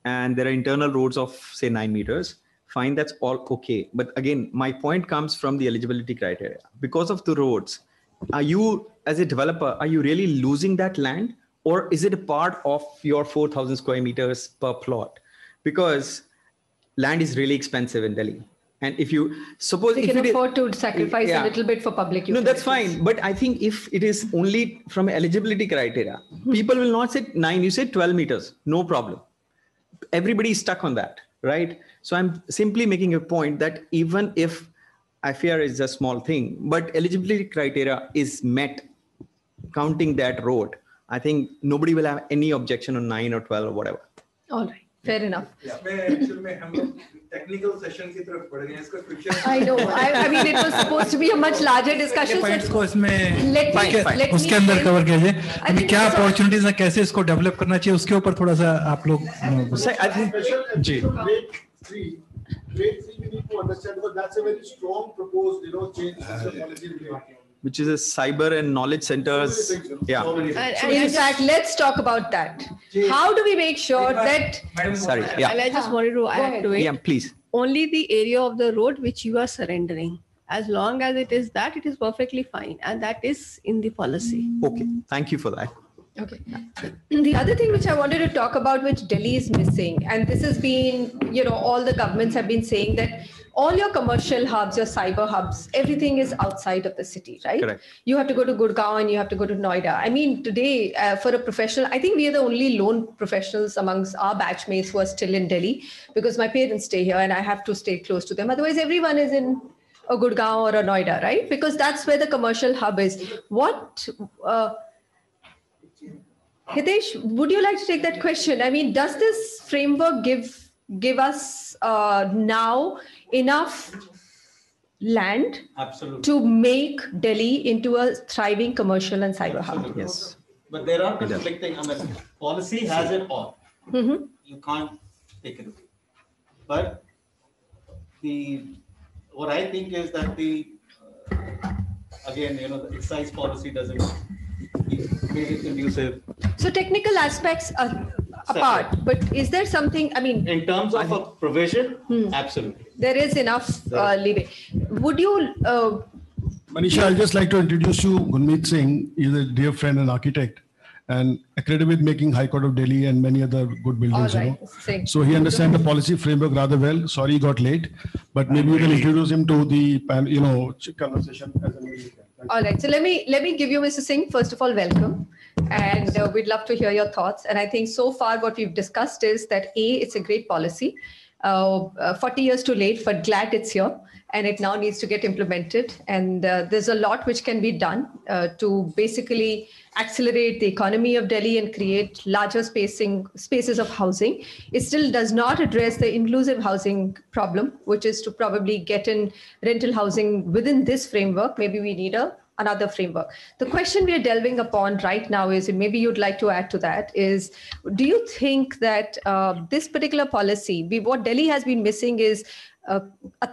and there are internal roads of say 9 meters, fine, that's all okay. But again, my point comes from the eligibility criteria. Because of the roads, are you as a developer, are you really losing that land, or is it a part of your 4,000 square meters per plot? Because land is really expensive in Delhi. And if you suppose They if can it is- afford to sacrifice Yeah. a little bit for public No, that's utilities. fine. But I think if it is only from eligibility criteria, people will not say 9, you say 12 meters, no problem. Everybody is stuck on that, right? So I'm simply making a point that even if IFR is a small thing, but eligibility criteria is met, counting that road, I think nobody will have any objection on 9 or 12 or whatever. All right. Fair enough. Technical session की तरफ बढ़ गए हैं इसका friction I know. I mean, it was supposed to be a much larger discussion. Points को इसमें Let me, let उसके me अंदर frame- कवर कीजिए I अभी think क्या so- अपॉर्चुनिटीज है कैसे इसको डेवलप करना चाहिए उसके ऊपर थोड़ा सा आप लोग I think, ji grade 3 we need to understand because that's a very strong proposed change in the policy. which is a cyber and knowledge centers. Yeah. And in fact, let's talk about that. How do we make sure that Sorry. And Yeah. I just wanted to add to it. Yeah, please. Only the area of the road which you are surrendering. As long as it is that, it is perfectly fine. And that is in the policy. Okay. Thank you for that. Okay. The other thing which I wanted to talk about, which Delhi is missing, and this has been, all the governments have been saying that all your commercial hubs, your cyber hubs, everything is outside of the city, right? Correct. You have to go to Gurgaon and you have to go to Noida. I mean, today for a professional, I think we are the only lone professionals amongst our batchmates who are still in Delhi because my parents stay here and I have to stay close to them. Otherwise, everyone is in a Gurgaon or a Noida, right? Because that's where the commercial hub is. What... Hitesh, would you like to take that question? I mean, does this framework give us now enough land Absolutely. to make Delhi into a thriving commercial and cyber hub? Yes. But there are conflicting, policy has it all. Mm-hmm. You can't take it away. But what I think is that again, the excise policy doesn't make it conducive. So technical aspects are apart, but is there something, I mean, In terms of a provision, absolutely. there is enough leeway. Would you, Manisha, I'd just like to introduce you Gunmeet Singh. He's a dear friend and architect and accredited with making High Court of Delhi and many other good buildings. all right, sing. So he understands the policy framework rather well. Sorry he got late, but maybe you can introduce him to the conversation as a media. All right. So let me give you, Mr. Singh, first of all, welcome. And we'd love to hear your thoughts. And I think so far what we've discussed is that it's a great policy. 40 years too late, but glad it's here. And it now needs to get implemented. And there's a lot which can be done to basically accelerate the economy of Delhi and create larger spaces of housing. It still does not address the inclusive housing problem, which is to probably get in rental housing within this framework. Maybe we need a another framework. The question we are delving upon right now is, and maybe you'd like to add to that, is do you think that this particular policy, what Delhi has been missing is a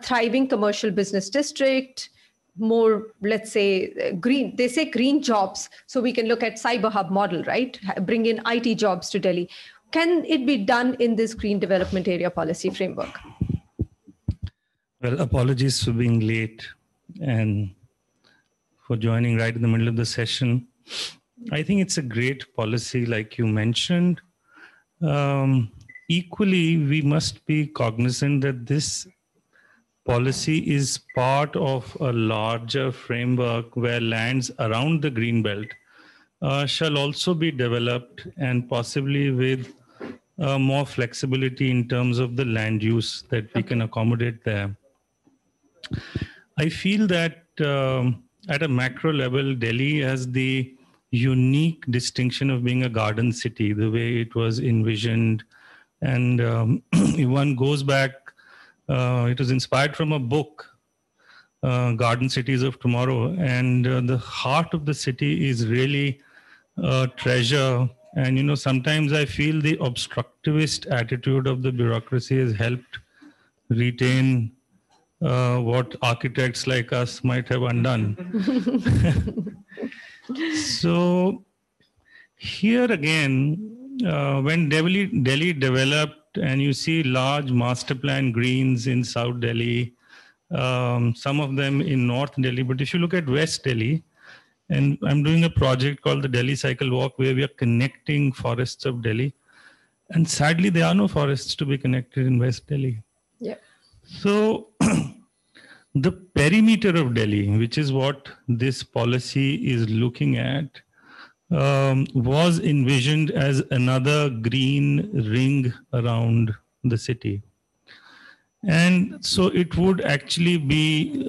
thriving commercial business district, more, let's say, green, they say green jobs. So we can look at cyber hub model, right? Bring in IT jobs to Delhi. Can it be done in this green development area policy framework? Well, apologies for being late and for joining right in the middle of the session. I think it's a great policy, like you mentioned. Equally, we must be cognizant that this policy is part of a larger framework where lands around the Greenbelt shall also be developed, and possibly with more flexibility in terms of the land use that we can accommodate there. I feel that at a macro level, Delhi has the unique distinction of being a garden city, the way it was envisioned. And if one goes back, it was inspired from a book, Garden Cities of Tomorrow. And the heart of the city is really a treasure. And, you know, sometimes I feel the obstructivist attitude of the bureaucracy has helped retain what architects like us might have undone. So here again, when Delhi developed, and you see large master plan greens in South Delhi, some of them in North Delhi, but if you look at West Delhi, and I'm doing a project called the Delhi Cycle Walk, where we are connecting forests of Delhi. And sadly, there are no forests to be connected in West Delhi. Yeah. So the perimeter of Delhi, which is what this policy is looking at, was envisioned as another green ring around the city. And so it would actually be,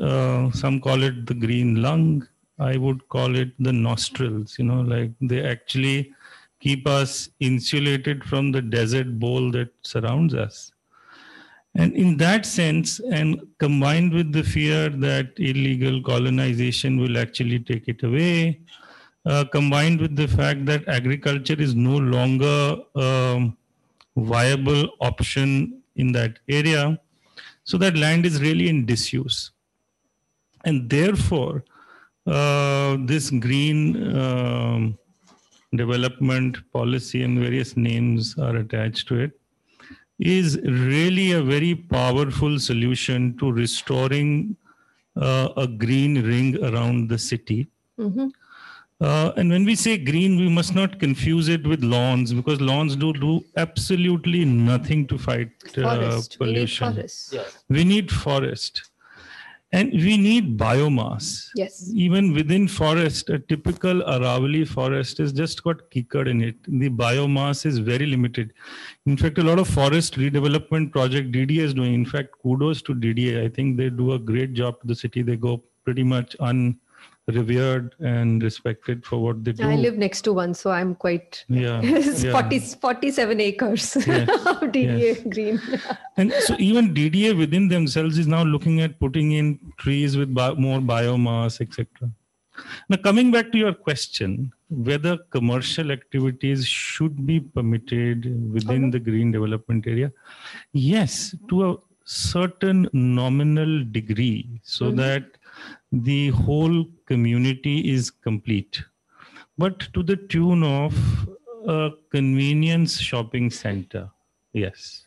some call it the green lung, I would call it the nostrils, you know, like they actually keep us insulated from the desert bowl that surrounds us. And in that sense, and combined with the fear that illegal colonization will actually take it away, combined with the fact that agriculture is no longer a viable option in that area, so that land is really in disuse. And therefore, this green development policy, and various names are attached to it, is really a very powerful solution to restoring a green ring around the city. Mm-hmm. And when we say green, we must not confuse it with lawns, because lawns do absolutely nothing to fight pollution. We need forest. And we need biomass. Yes. Even within forest, a typical Aravali forest has just got kikad in it. The biomass is very limited. In fact, a lot of forest redevelopment project DDA is doing. In fact, kudos to DDA. I think they do a great job to the city. They go pretty much unrevered and respected for what they do. I live next to one, so I'm quite, it's 47 acres of DDA green. And so even DDA within themselves is now looking at putting in trees with more biomass, etc. Now, coming back to your question, whether commercial activities should be permitted within the green development area, yes, to a certain nominal degree, so that the whole community is complete. But to the tune of a convenience shopping center, yes.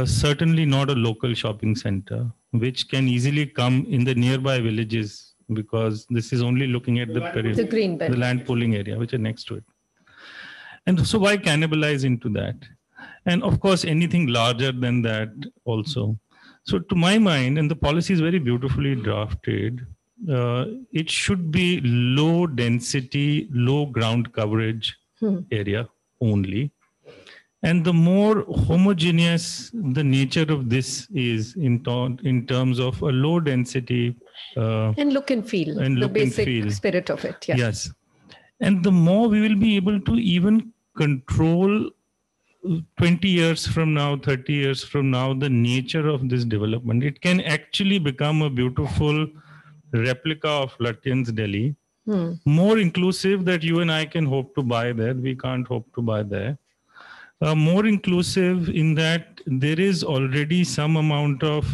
Certainly not a local shopping center, which can easily come in the nearby villages, because this is only looking at the green belt, the land pooling area, which are next to it. And so why cannibalize into that? And of course, anything larger than that also. So to my mind, and the policy is very beautifully drafted, it should be low density, low ground coverage area only. And the more homogeneous the nature of this is in terms of a low density. And look and feel, the basic spirit of it. Yeah. Yes. And the more we will be able to even control 20 years from now, 30 years from now, the nature of this development. It can actually become a beautiful replica of Lutyens Delhi, more inclusive that you and I can hope to buy there. We can't hope to buy there. More inclusive in that there is already some amount of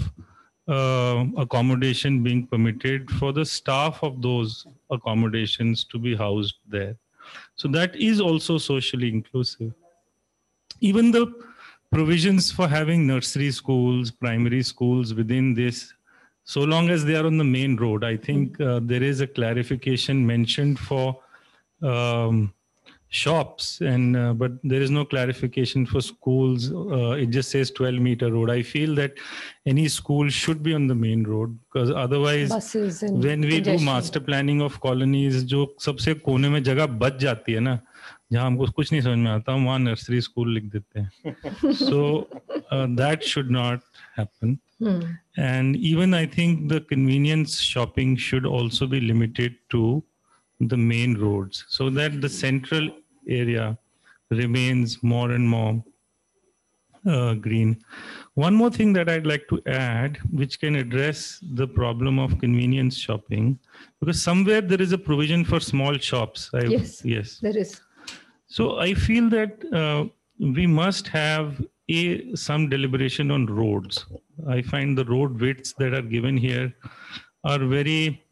accommodation being permitted for the staff of those accommodations to be housed there. So that is also socially inclusive. Even the provisions for having nursery schools, primary schools within this, so long as they are on the main road, I think there is a clarification mentioned for shops, and but there is no clarification for schools. It just says 12-meter road. I feel that any school should be on the main road, because otherwise when we do master planning of colonies, जो सबसे कोने में जगह बच जाती है ना, जहाँ हमको कुछ नहीं समझ में आता, वहाँ नर्सरी स्कूल लिख देते हैं. So that should not happen. And even I think the convenience shopping should also be limited to the main roads, so that the central area remains more and more green. One more thing that I'd like to add, which can address the problem of convenience shopping, because somewhere there is a provision for small shops. Yes, there is. So I feel that we must have some deliberation on roads. I find the road widths that are given here are very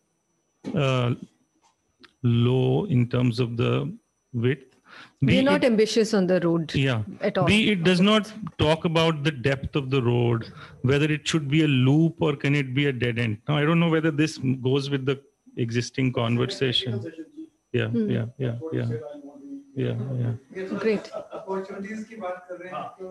low in terms of the width. We're not ambitious on the road at all. It does not talk about the depth of the road, whether it should be a loop or can it be a dead end. Now, I don't know whether this goes with the existing conversation. Yeah. Great.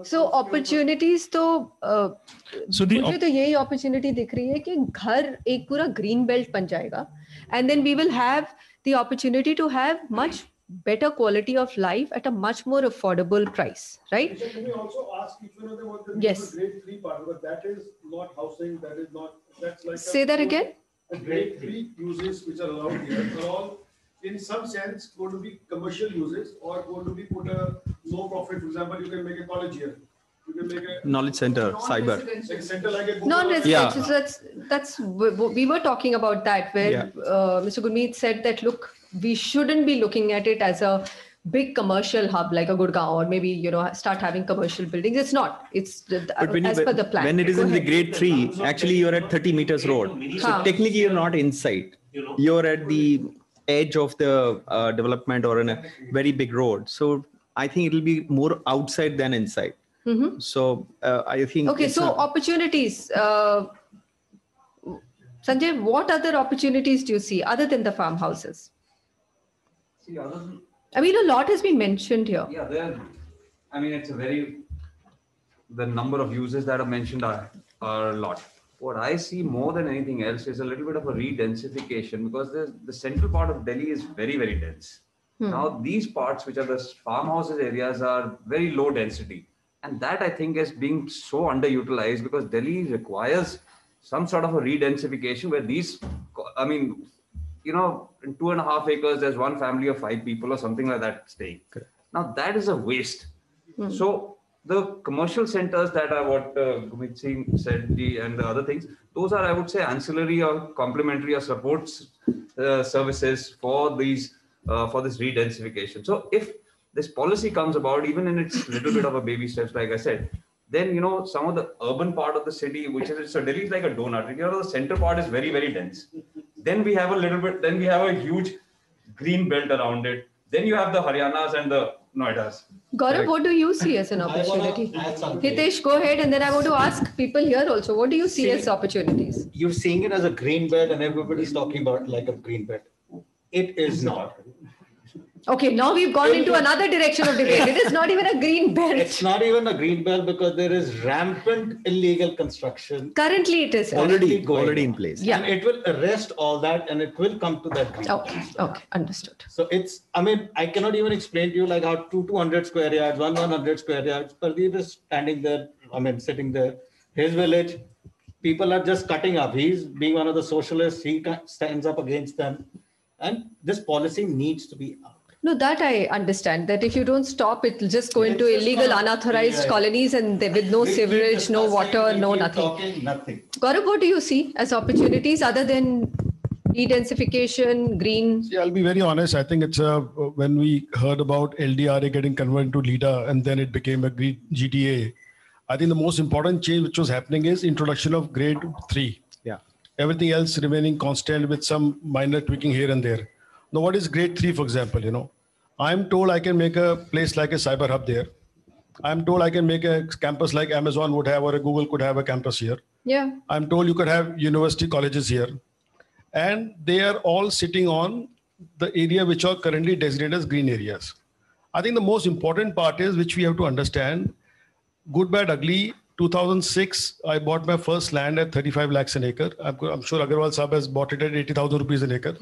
So opportunities तो मुझे तो यही opportunity दिख रही है कि घर एक पूरा green belt बन जाएगा, and then we will have the opportunity to have much better quality of life at a much more affordable price, right? Can we also ask each one of them what the grade 3 part, because that is not housing, that is not, that's like say that again. The grade 3 uses which are allowed here are all in some sense going to be commercial uses or going to be put a low profit. For example, you can make a college here. You can make a knowledge center, cyber. Like center like a non-residential. So that's we were talking about that where Mr. Gurmeet said that look, we shouldn't be looking at it as a big commercial hub like a Gurgaon, or maybe start having commercial buildings. It's not. It's as per the plan. When it is in the grade 3, actually you're at 30 meters road. So technically you're not inside. You're at the edge of the development or in a very big road. So I think it'll be more outside than inside. So I think. Okay, so opportunities. Sanjay, what other opportunities do you see other than the farmhouses? See, other than, I mean, a lot has been mentioned here. Yeah, it's the number of uses that are mentioned are a lot. What I see more than anything else is a little bit of a re-densification, because the central part of Delhi is very, very dense. Now, these parts, which are the farmhouses areas, are very low density. And that I think is being so underutilized, because Delhi requires some sort of a re-densification where these, in 2.5 acres, there's one family of 5 people or something like that staying. Correct. Now that is a waste. So the commercial centers that are what Gurmeet Singh said, and the other things, those are, I would say, ancillary or complementary or supports services for these for this re-densification. So if this policy comes about, even in its little bit of a baby steps, like I said, then some of the urban part of the city, which is so Delhi is like a donut. The center part is very, very dense. Then we have a huge green belt around it. Then you have the Haryanas and the Noidas. Gaurav, what do you see as an opportunity? Hitesh, go ahead, and then I want to ask people here also, what do you see as opportunities? You're seeing it as a green belt, and everybody's talking about like a green belt. It is not. Okay, now we've gone into another direction of debate. It is not even a green belt. It's not even a green belt because there is rampant illegal construction. Currently, it is already in place. Yeah, and it will arrest all that, and it will come to that green belt. Okay, understood. So it's, I cannot even explain to you like how 200 square yards, 100 square yards. Pradeep is standing there, sitting there. His village, people are just cutting up. He's being one of the socialists. He stands up against them. And this policy needs to be out. No, that I understand, that if you don't stop, it will just go into illegal, unauthorized colonies, and with no sewerage, no water, no nothing. Nothing. Gaurav, what do you see as opportunities other than De-densification, green. See, I'll be very honest. I think it's when we heard about LDRA getting converted to LIDA and then it became a green GTA. I think the most important change which was happening is introduction of grade 3. Yeah. Everything else remaining constant with some minor tweaking here and there. Now, what is grade 3, for example? You know, I'm told I can make a place like a cyber hub there. I'm told I can make a campus like Amazon would have or a Google could have a campus here. Yeah. I'm told you could have university colleges here. And they are all sitting on the area which are currently designated as green areas. I think the most important part is, which we have to understand, good, bad, ugly, 2006, I bought my first land at 35 lakhs an acre. I'm sure Agarwal Saab has bought it at 80,000 rupees an acre.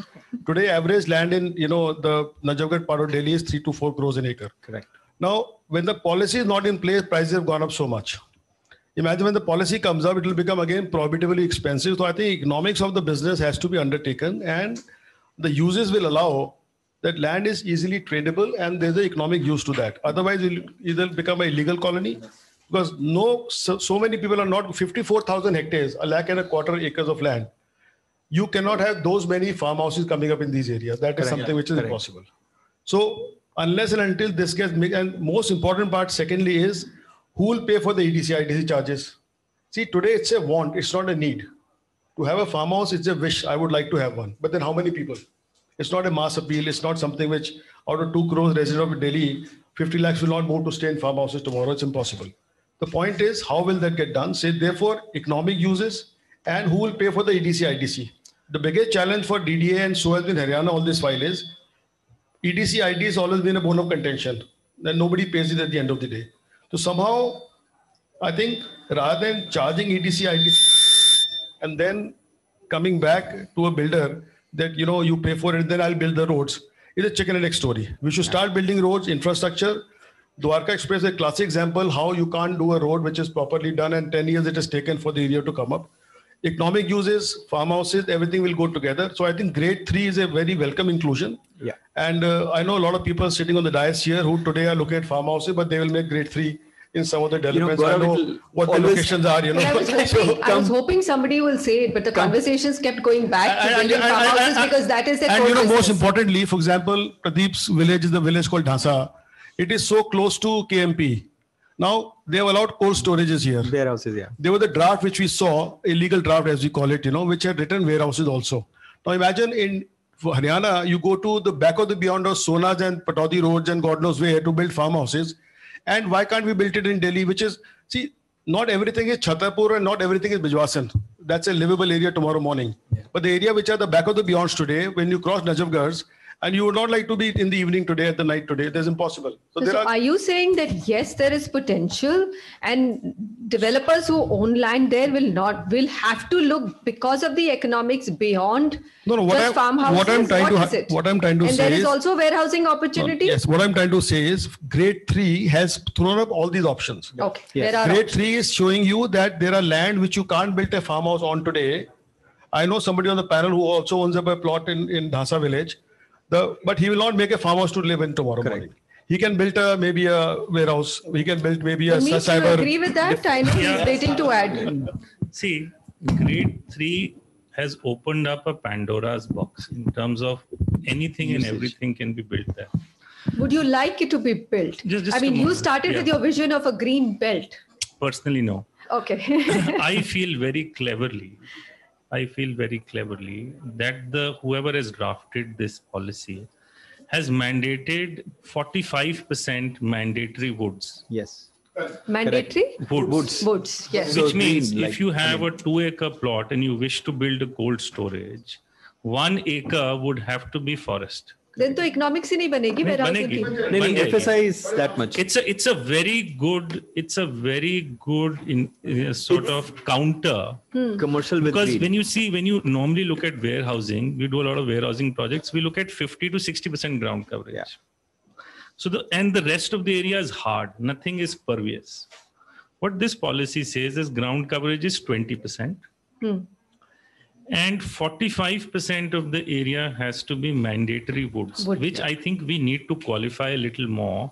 Today, average land in, you know, the Najafgarh part of Delhi is 3 to 4 crores an acre. Correct. Now, when the policy is not in place, prices have gone up so much. Imagine when the policy comes up, it will become again prohibitively expensive. So I think economics of the business has to be undertaken, and the uses will allow that land is easily tradable and there's an economic use to that. Otherwise, it will either become an illegal colony, because so many people are not 54,000 hectares, 1.25 lakh acres of land. You cannot have those many farmhouses coming up in these areas. That is something which is impossible. So unless and until this gets made, and most important part, secondly, is who will pay for the EDC, IDC charges? See, today it's a want, it's not a need. To have a farmhouse, it's a wish. I would like to have one. But then how many people? It's not a mass appeal. It's not something which out of 2 crores residents of Delhi, 50 lakhs will not move to stay in farmhouses tomorrow. It's impossible. The point is, how will that get done? Say, therefore, economic uses, and who will pay for the EDC, IDC? The biggest challenge for DDA and so has been Haryana all this while is, EDC, ID has always been a bone of contention. Then nobody pays it at the end of the day. So somehow, I think rather than charging EDC, IDC, and then coming back to a builder that, you know, you pay for it, then I'll build the roads, it's a chicken and egg story. We should start building roads, infrastructure. Dwarka Express is a classic example how you can't do a road which is properly done, and 10 years it has taken for the area to come up. Economic uses, farmhouses, everything will go together. So I think grade 3 is a very welcome inclusion. Yeah. And I know a lot of people sitting on the dais here who today are looking at farmhouses, but they will make grade 3 in some of the developments. You know, I know what the locations are, you know. I was hoping somebody will say it, but the conversations kept going back to building farmhouses because that is their core you know, business. most importantly, for example, Pradeep's village is the village called Dhasa. It is so close to KMP. Now, they have allowed cold storages here. Warehouses, yeah. There was the draft which we saw, illegal draft as we call it, you know, which had written warehouses also. Now, imagine in Haryana, you go to the back of the beyond of Sonas and Pataudi roads and God knows where to build farmhouses. And why can't we build it in Delhi, which is, see, not everything is Chhatarpur and not everything is Bijwasan. That's a livable area tomorrow morning. Yeah. But the area which are the back of the beyonds today, when you cross Najafgarh, and you would not like to be in the evening today, at the night today, that's impossible. So are you saying that yes, there is potential and developers who own land there will have to look because of the economics beyond just farmhouses? What I'm trying to say and there is also warehousing opportunity? Yes, what I'm trying to say is grade 3 has thrown up all these options. Okay. Yes. Grade 3 is showing you that there are land which you can't build a farmhouse on today. I know somebody on the panel who also owns up a plot in Dhasa village. But he will not make a farmhouse to live in tomorrow morning. He can build maybe a warehouse. He can build maybe a cyber. Do you agree with that? I know he's waiting to add. See, grade 3 has opened up a Pandora's box in terms of anything and everything can be built there. Would you like it to be built? Just I mean, you started with your vision of a green belt. Personally, no. Okay. I feel very cleverly that whoever has drafted this policy has mandated 45% mandatory woods. Yes. Mandatory? Woods, yes. Which means if you have a 2-acre plot and you wish to build a cold storage, 1 acre would have to be forest. Then to economics ही नहीं बनेगी warehouse emphasize that much. It's a very good sort of counter commercial with because green. when you normally look at warehousing, we do a lot of warehousing projects. We look at 50 to 60% ground coverage. Yeah. So the rest of the area is hard. Nothing is pervious. What this policy says is ground coverage is 20%. And 45% of the area has to be mandatory woods, which I think we need to qualify a little more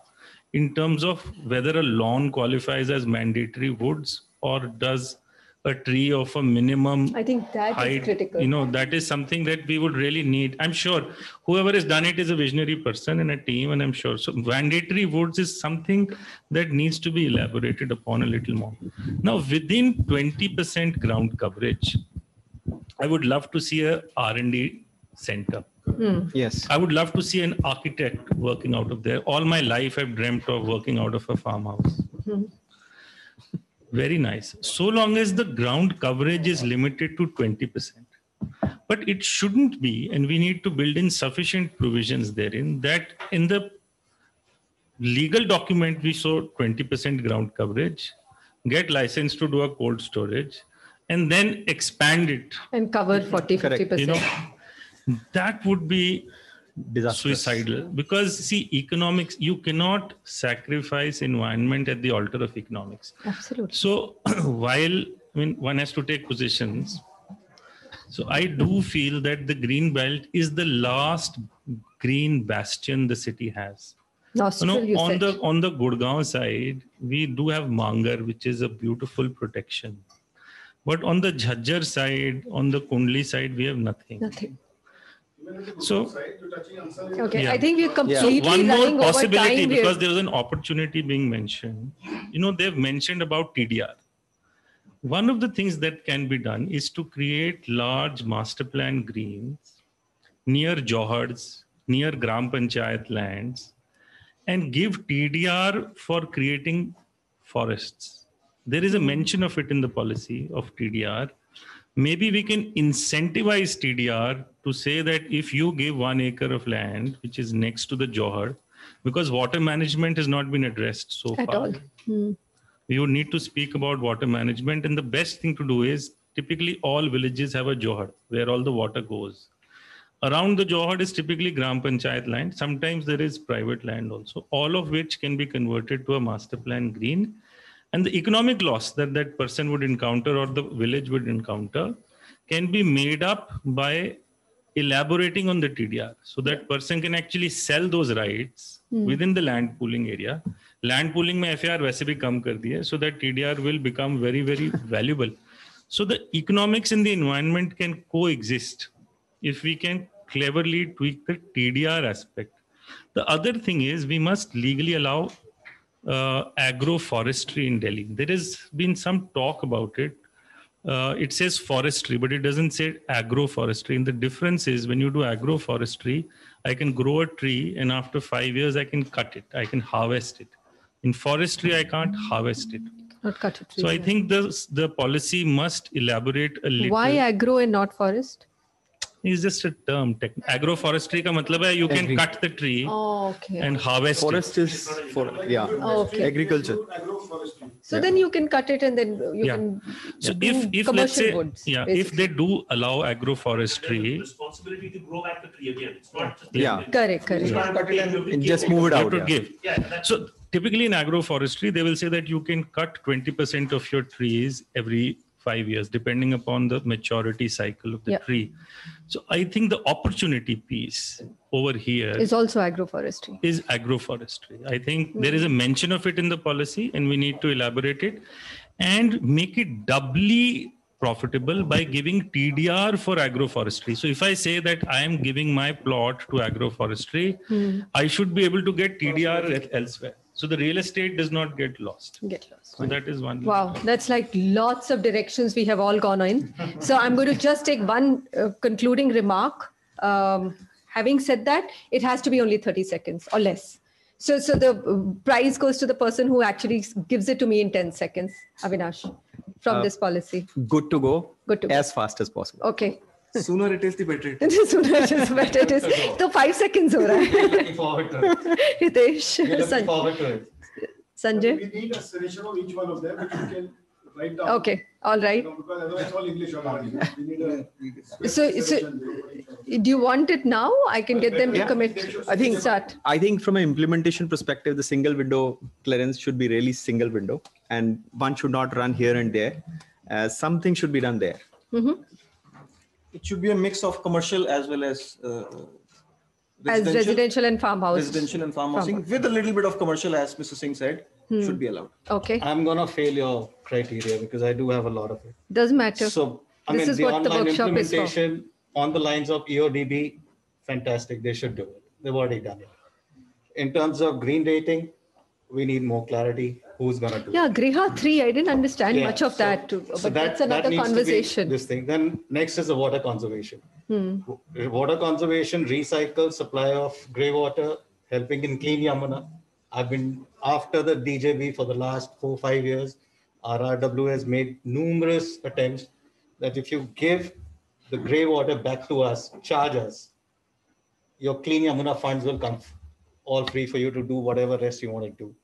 in terms of whether a lawn qualifies as mandatory woods or does a tree of a minimum I think that height, is critical. you know, that is something that we would really need. I'm sure whoever has done it is a visionary person in a team, and I'm sure. So mandatory woods is something that needs to be elaborated upon a little more. Now, within 20% ground coverage, I would love to see a R&D center. Yes. I would love to see an architect working out of there. All my life, I've dreamt of working out of a farmhouse. Very nice. So long as the ground coverage is limited to 20%. But it shouldn't be, and we need to build in sufficient provisions therein that in the legal document we show 20% ground coverage, get licensed to do a cold storage, and then expand it. And cover 40-50%. You know, that would be suicidal, because see, economics, you cannot sacrifice environment at the altar of economics. Absolutely. So while one has to take positions, so I do feel that the green belt is the last green bastion the city has. On the Gurgaon side, we do have Mangar, which is a beautiful protection. But on the Jhajjar side, on the Kundli side, we have nothing. Nothing. So, okay, I think we're completely so one running more possibility, over time because there was an opportunity being mentioned. You know, they've mentioned about TDR. One of the things that can be done is to create large master plan greens near Johars, near Gram Panchayat lands, and give TDR for creating forests. There is a mention of it in the policy of TDR. Maybe we can incentivize TDR to say that if you give 1 acre of land, which is next to the Johar, because water management has not been addressed so far. At all. We would need to speak about water management. And the best thing to do is, typically all villages have a Johar where all the water goes. Around the Johar is typically Gram Panchayat land. Sometimes there is private land also, all of which can be converted to a master plan green. And the economic loss that that person would encounter or the village would encounter can be made up by elaborating on the TDR. So that person can actually sell those rights within the land pooling area. Land pooling mein FAR वैसे भी कम कर दिया, so that TDR will become very, very valuable. So the economics and the environment can coexist if we can cleverly tweak the TDR aspect. The other thing is we must legally allow agroforestry in Delhi. There has been some talk about it. It says forestry, but it doesn't say agroforestry. And the difference is when you do agroforestry, I can grow a tree and after 5 years, I can cut it. I can harvest it. In forestry, I can't harvest it. Not cut it. So I think the policy must elaborate a little. Why agro and not forest? It's just a term. Agroforestry ka matlab hai you can cut the tree and harvest Forest it. is for agriculture. So then you can cut it and then you can So do if let's commercial say woods, if they do allow agroforestry, Responsibility to grow back the tree again. It's not just Correct. And just move it out. to give. So typically in agroforestry, they will say that you can cut 20% of your trees every 5 years, depending upon the maturity cycle of the tree. So I think the opportunity piece over here is also agroforestry. I think there is a mention of it in the policy and we need to elaborate it and make it doubly profitable by giving TDR for agroforestry. So if I say that I am giving my plot to agroforestry, I should be able to get TDR elsewhere. So the real estate does not get lost. So that is one. Wow, that's like lots of directions we have all gone in. So I'm going to just take one concluding remark. Having said that, it has to be only 30 seconds or less. So the prize goes to the person who actually gives it to me in 10 seconds, Avinash, from this policy. Good to go. As fast as possible. Okay. Sooner it is, the better it is. Sooner it is, better it is. So 5 seconds ho raha hai. Looking forward to it. Hitesh. Looking forward to it. Sanjay. We need a selection of each one of them, which you can write down. Okay, all right. Because otherwise all English are hard. We need a So do you want it now? I can get them to commit. I think from an implementation perspective, the single window clearance should be really single window, and one should not run here and there. Something should be done there. It should be a mix of commercial as well as residential and farmhouse. Residential and farmhousing with a little bit of commercial, as Mr. Singh said, should be allowed. Okay. I'm gonna fail your criteria because I do have a lot of it. Doesn't matter. So I This mean, is the what the online workshop is for. implementation on the lines of EODB, fantastic. They should do it. They've already done it. In terms of green rating, we need more clarity. Who's gonna do it? Yeah, Griha 3, I didn't understand Yeah, much of so- that too. so But that's another needs to be conversation. This thing. Then next is the water conservation. Hmm. Water conservation, recycle, supply of grey water, helping in clean Yamuna. I've been after the DJB for the last 4-5 years. RRW has made numerous attempts that if you give the grey water back to us, charge us, your clean Yamuna funds will come all free for you to do whatever rest you want to do.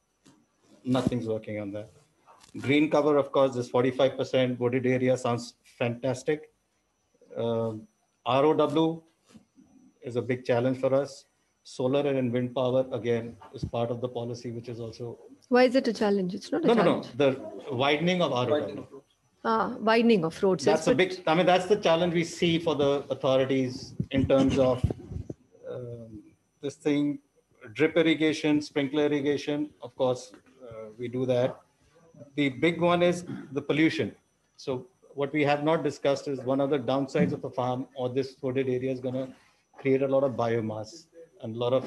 Nothing's working on that. Green cover, of course, is 45%. Wooded area sounds fantastic. ROW is a big challenge for us. Solar and wind power, again, is part of the policy, which is also... Why is it a challenge? It's not a No, challenge. the widening of ROW. Widening of roads. That's a big, I mean, that's the challenge we see for the authorities in terms of this thing, drip irrigation, sprinkler irrigation. Of course, we do that. The big one is the pollution. So what we have not discussed is one of the downsides of a farm or this wooded area is going to create a lot of biomass and a lot of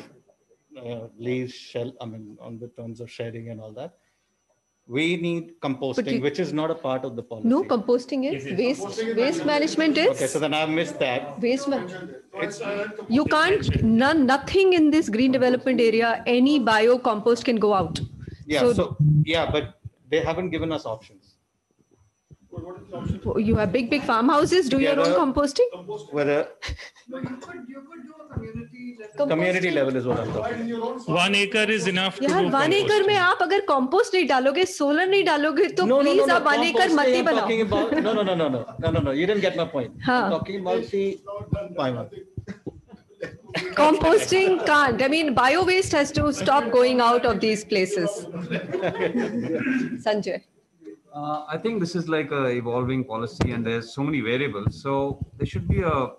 leaves, shell, I mean, on the terms of shedding and all that. We need composting, which is not a part of the policy. No, composting is. Waste management is. Okay, so then I've missed that. Waste management. You can't, nothing in this green development area, any bio compost can go out. Yeah, yeah, but they haven't given us options. You have big farmhouses, do your own composting? Whether You could do a community community level is what I'm talking about. 1 acre is enough to यार do 1 acre में आप अगर compost नहीं डालोगे, solar नहीं डालोगे, तो please आप 1 acre मत ही बनाओ. No. You didn't get my point. हाँ. I'm talking about the Composting can't. I mean, bio waste has to stop going out of these places. Sanjay. I think this is like a evolving policy, and there's so many variables. So there should be a a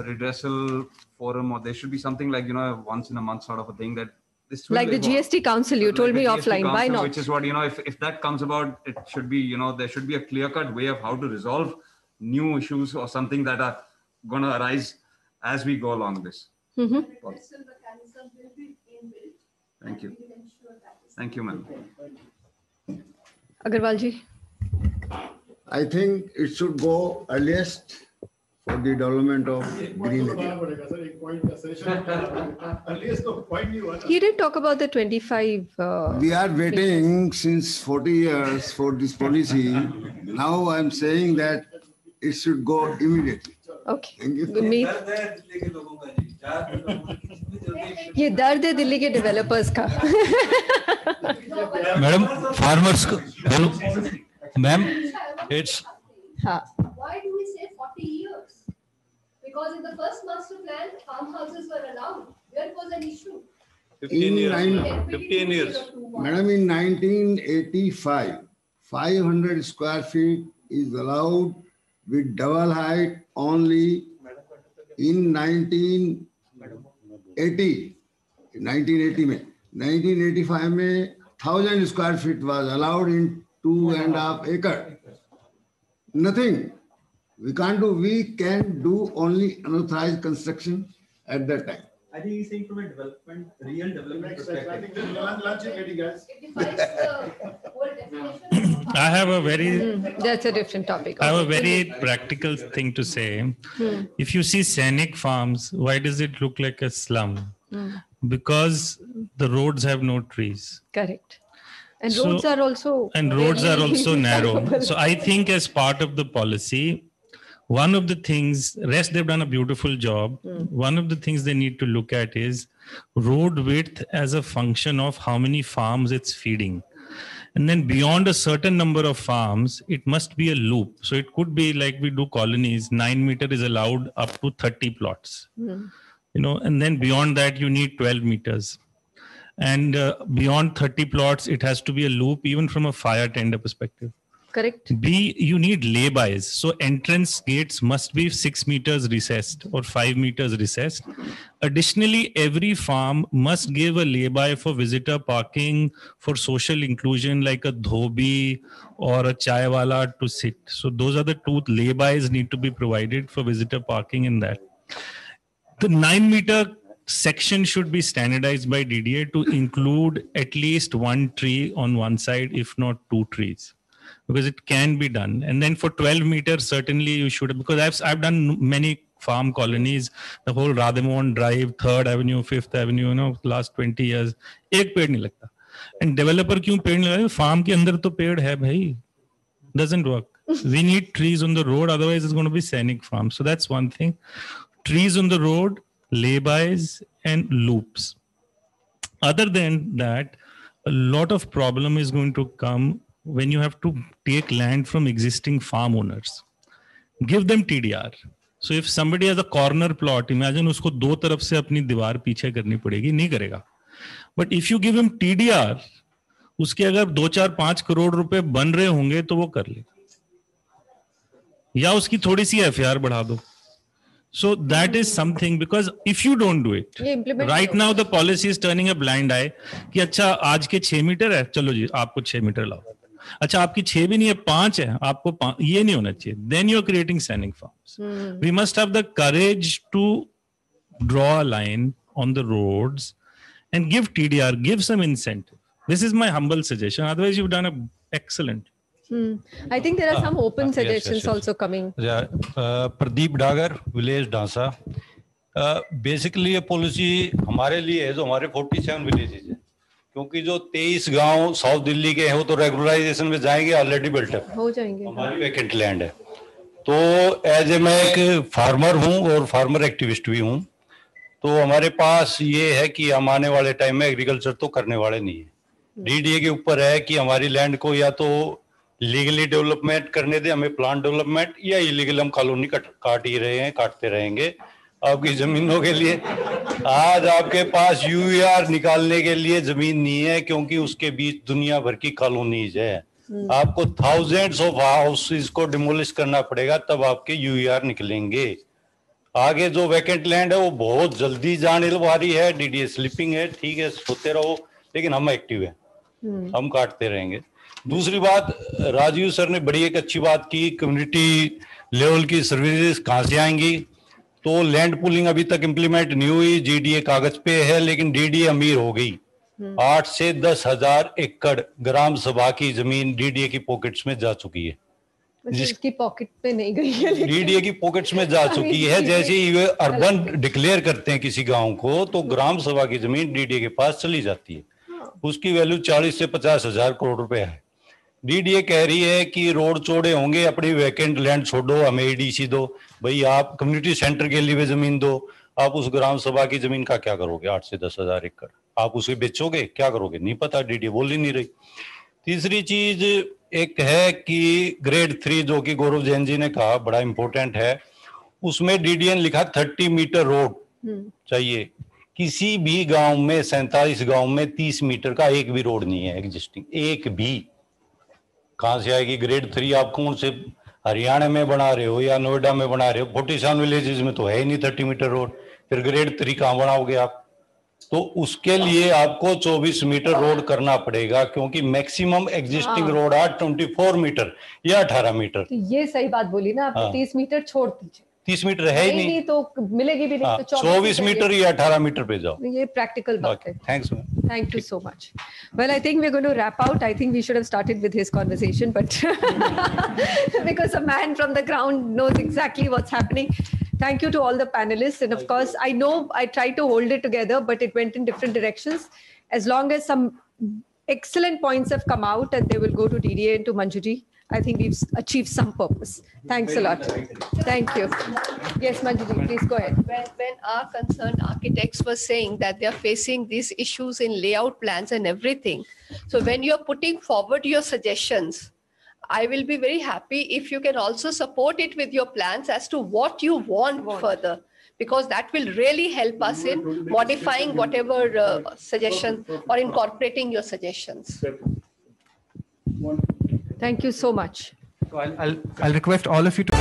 redressal forum, or there should be something like once in a month sort of a thing that this will Like the evolve. GST Council, you told Like me the GST offline. Why Council, not? Which is what if that comes about, it should be there should be a clear-cut way of how to resolve new issues or something that are going to arise as we go along this. Thank you. Thank you, ma'am. Agarwal ji. I think it should go earliest for the development of green area. He did talk about the 25. We are waiting since 40 years for this policy. Now I'm saying that it should go immediately. Okay. Thank you. ये दर्द है दिल्ली के developers का. Madam farmers को hello ma'am it's हाँ. Why do we say 40 years? Because in the first master plan, farmhouses were allowed. Where was an issue? 15 years. Madam, in 1985, 500 square feet is allowed with double height only. In 1980 में 1985 में 1000 square feet was allowed in 2.5 acre. Nothing. We can't do. We can do only unauthorized construction at that time. I think he's saying from a real development perspective. Lunch is ready, guys. I have a very That's a different topic. I have a very practical thing to say. If you see scenic farms, why does it look like a slum? Because the roads have no trees. Correct. And roads are also narrow. So I think as part of the policy, one of the things, rest they've done a beautiful job. One of the things they need to look at is road width as a function of how many farms it's feeding. And then beyond a certain number of farms, it must be a loop. So it could be like we do colonies, 9 meter is allowed up to 30 plots. And then beyond that, you need 12 meters. And beyond 30 plots, it has to be a loop, even from a fire tender perspective. Correct. B, you need laybys. So entrance gates must be 6 meters recessed or 5 meters recessed. Additionally, every farm must give a layby for visitor parking for social inclusion, like a dhobi or a chai wala to sit. So those are the two laybys need to be provided for visitor parking in that. The 9-meter section should be standardized by DDA to include at least one tree on one side, if not 2 trees. Because it can be done. And then for 12 meters, certainly you should, because I've done many farm colonies, the whole Radhamohan Drive, 3rd Avenue, 5th Avenue, last 20 years, एक पेड़ नहीं लगता. And developer क्यों पेड़ नहीं लगा? Farm के अंदर तो पेड़ है भाई. Doesn't work. We need trees on the road, otherwise it's going to be scenic farm. So that's one thing. Trees on the road, laybys and loops. Other than that, a lot of problem is going to come when you have to take land from existing farm owners. Give them TDR. So if somebody has a corner plot, imagine usko दो तरफ से अपनी दीवार पीछे करनी पड़ेगी, नहीं करेगा. But if you give him TDR, उसके अगर 2-4-5 करोड़ रुपए बन रहे होंगे तो वो कर लेगा. या उसकी थोड़ी सी FAR बढ़ा दो. So that is something, because if you don't do it, right now the policy is turning a blind eye कि अच्छा आज के 6 मीटर है, चलो जी आपको 6 मीटर लाओ. अच्छा आपकी 6 भी नहीं है, 5 है, आपको 5, ये नहीं होना चाहिए. Then you are creating scenic farms. We must have the courage to draw a line on the roads and give TDR, give some incentive. This is my humble suggestion. Otherwise you've done an excellent. I think there are some open suggestions also coming. Yeah, Pradeep Dagar, village Dansa. Basically ये policy हमारे लिए है जो हमारे 47 villages है, क्योंकि जो 23 गांव साउथ दिल्ली के हैं वो तो रेगुलराइजेशन में जाएंगे, ऑलरेडी बिल्टअप हो जाएंगे. हमारी वैकेंट लैंड है. तो एज ए मैं एक फार्मर हूँ और फार्मर एक्टिविस्ट भी हूँ, तो हमारे पास ये है कि हम आने वाले टाइम में एग्रीकल्चर तो करने वाले नहीं है. डीडीए के ऊपर है कि हमारी लैंड को या तो लीगली डेवलपमेंट करने दे हमें, प्लान डेवलपमेंट, या इलीगल हम कॉलोनी काट ही रहे हैं, काटते रहेंगे आपकी जमीनों के लिए. आज आपके पास यूआर निकालने के लिए जमीन नहीं है, क्योंकि उसके बीच दुनिया भर की कॉलोनीज है. आपको थाउजेंड्स ऑफ हाउसेस को डिमोलिश करना पड़ेगा, तब आपके यूआर निकलेंगे. आगे जो वैकेंट लैंड है वो बहुत जल्दी जाने वाली है. डीडीए स्लिपिंग है, ठीक है, सोते रहो, लेकिन हम एक्टिव है, हम काटते रहेंगे. दूसरी बात, राजीव सर ने बड़ी एक अच्छी बात की, कम्युनिटी लेवल की सर्विसेज कहाँ से आएंगी. तो लैंड पूलिंग अभी तक इम्प्लीमेंट नहीं हुई, जीडीए कागज पे है, लेकिन डीडीए अमीर हो गई. 8 से 10 हजार एकड़ ग्राम सभा की जमीन डीडीए की पॉकेट्स में जा चुकी है. जिसकी पॉकेट पे नहीं गई है, डीडीए की पॉकेट्स में जा चुकी है. जैसे ही अर्बन डिक्लेयर करते हैं किसी गांव को, तो ग्राम सभा की जमीन डीडीए के पास चली जाती है. उसकी वैल्यू 40 से 50 हजार करोड़ रुपए है. डीडीए कह रही है कि रोड चौड़े होंगे, अपनी वैकेंट लैंड छोड़ो, हमें ईडीसी दो. भाई आप कम्युनिटी सेंटर के लिए जमीन दो, आप उस ग्राम सभा की जमीन का क्या करोगे? 8 से 10 हजार एकड़ आप उसे बेचोगे, क्या करोगे? नहीं पता, डीडीए बोल ही नहीं रही. तीसरी चीज एक है कि ग्रेड 3 जो कि गौरव जैन जी ने कहा, बड़ा इंपॉर्टेंट है. उसमें डीडीए ने लिखा 30 मीटर रोड चाहिए. किसी भी गांव में, 47 गांव में 30 मीटर का एक भी रोड नहीं है एग्जिस्टिंग, एक भी. कहाँ से आएगी ग्रेड 3? आप कौन से हरियाणा में बना रहे हो या नोएडा में बना रहे हो? 47 विलेजेस में तो है ही नहीं 30 मीटर रोड, फिर ग्रेड 3 कहाँ बनाओगे आप? तो उसके लिए आपको 24 मीटर रोड करना पड़ेगा, क्योंकि मैक्सिमम एग्जिस्टिंग रोड है 24 मीटर या 18 मीटर. ये सही बात बोली ना आपने, 30 मीटर छोड़ दीजिए, 30 मीटर है ही नहीं तो मिलेगी भी नहीं. तो 24 मीटर या 18 मीटर पे जाओ. ये प्रैक्टिकल बात है. Thanks ma'am. Thank you so much. Well, I think we're going to wrap out. I think we should have started with his conversation, but because a man from the ground knows exactly what's happening. Thank you to all the panelists. And of course, I know I tried to hold it together, but it went in different directions. As long as some excellent points have come out and they will go to DDA and to Manjuji, I think we've achieved some purpose. Thanks a lot. Thank you. Yes, Manjuji, please go ahead. When our concerned architects were saying that they are facing these issues in layout plans and everything, so when you are putting forward your suggestions, I will be very happy if you can also support it with your plans as to what you want further, because that will really help us in modifying whatever suggestion or incorporating your suggestions. Thank you so much. So I'll request all of you to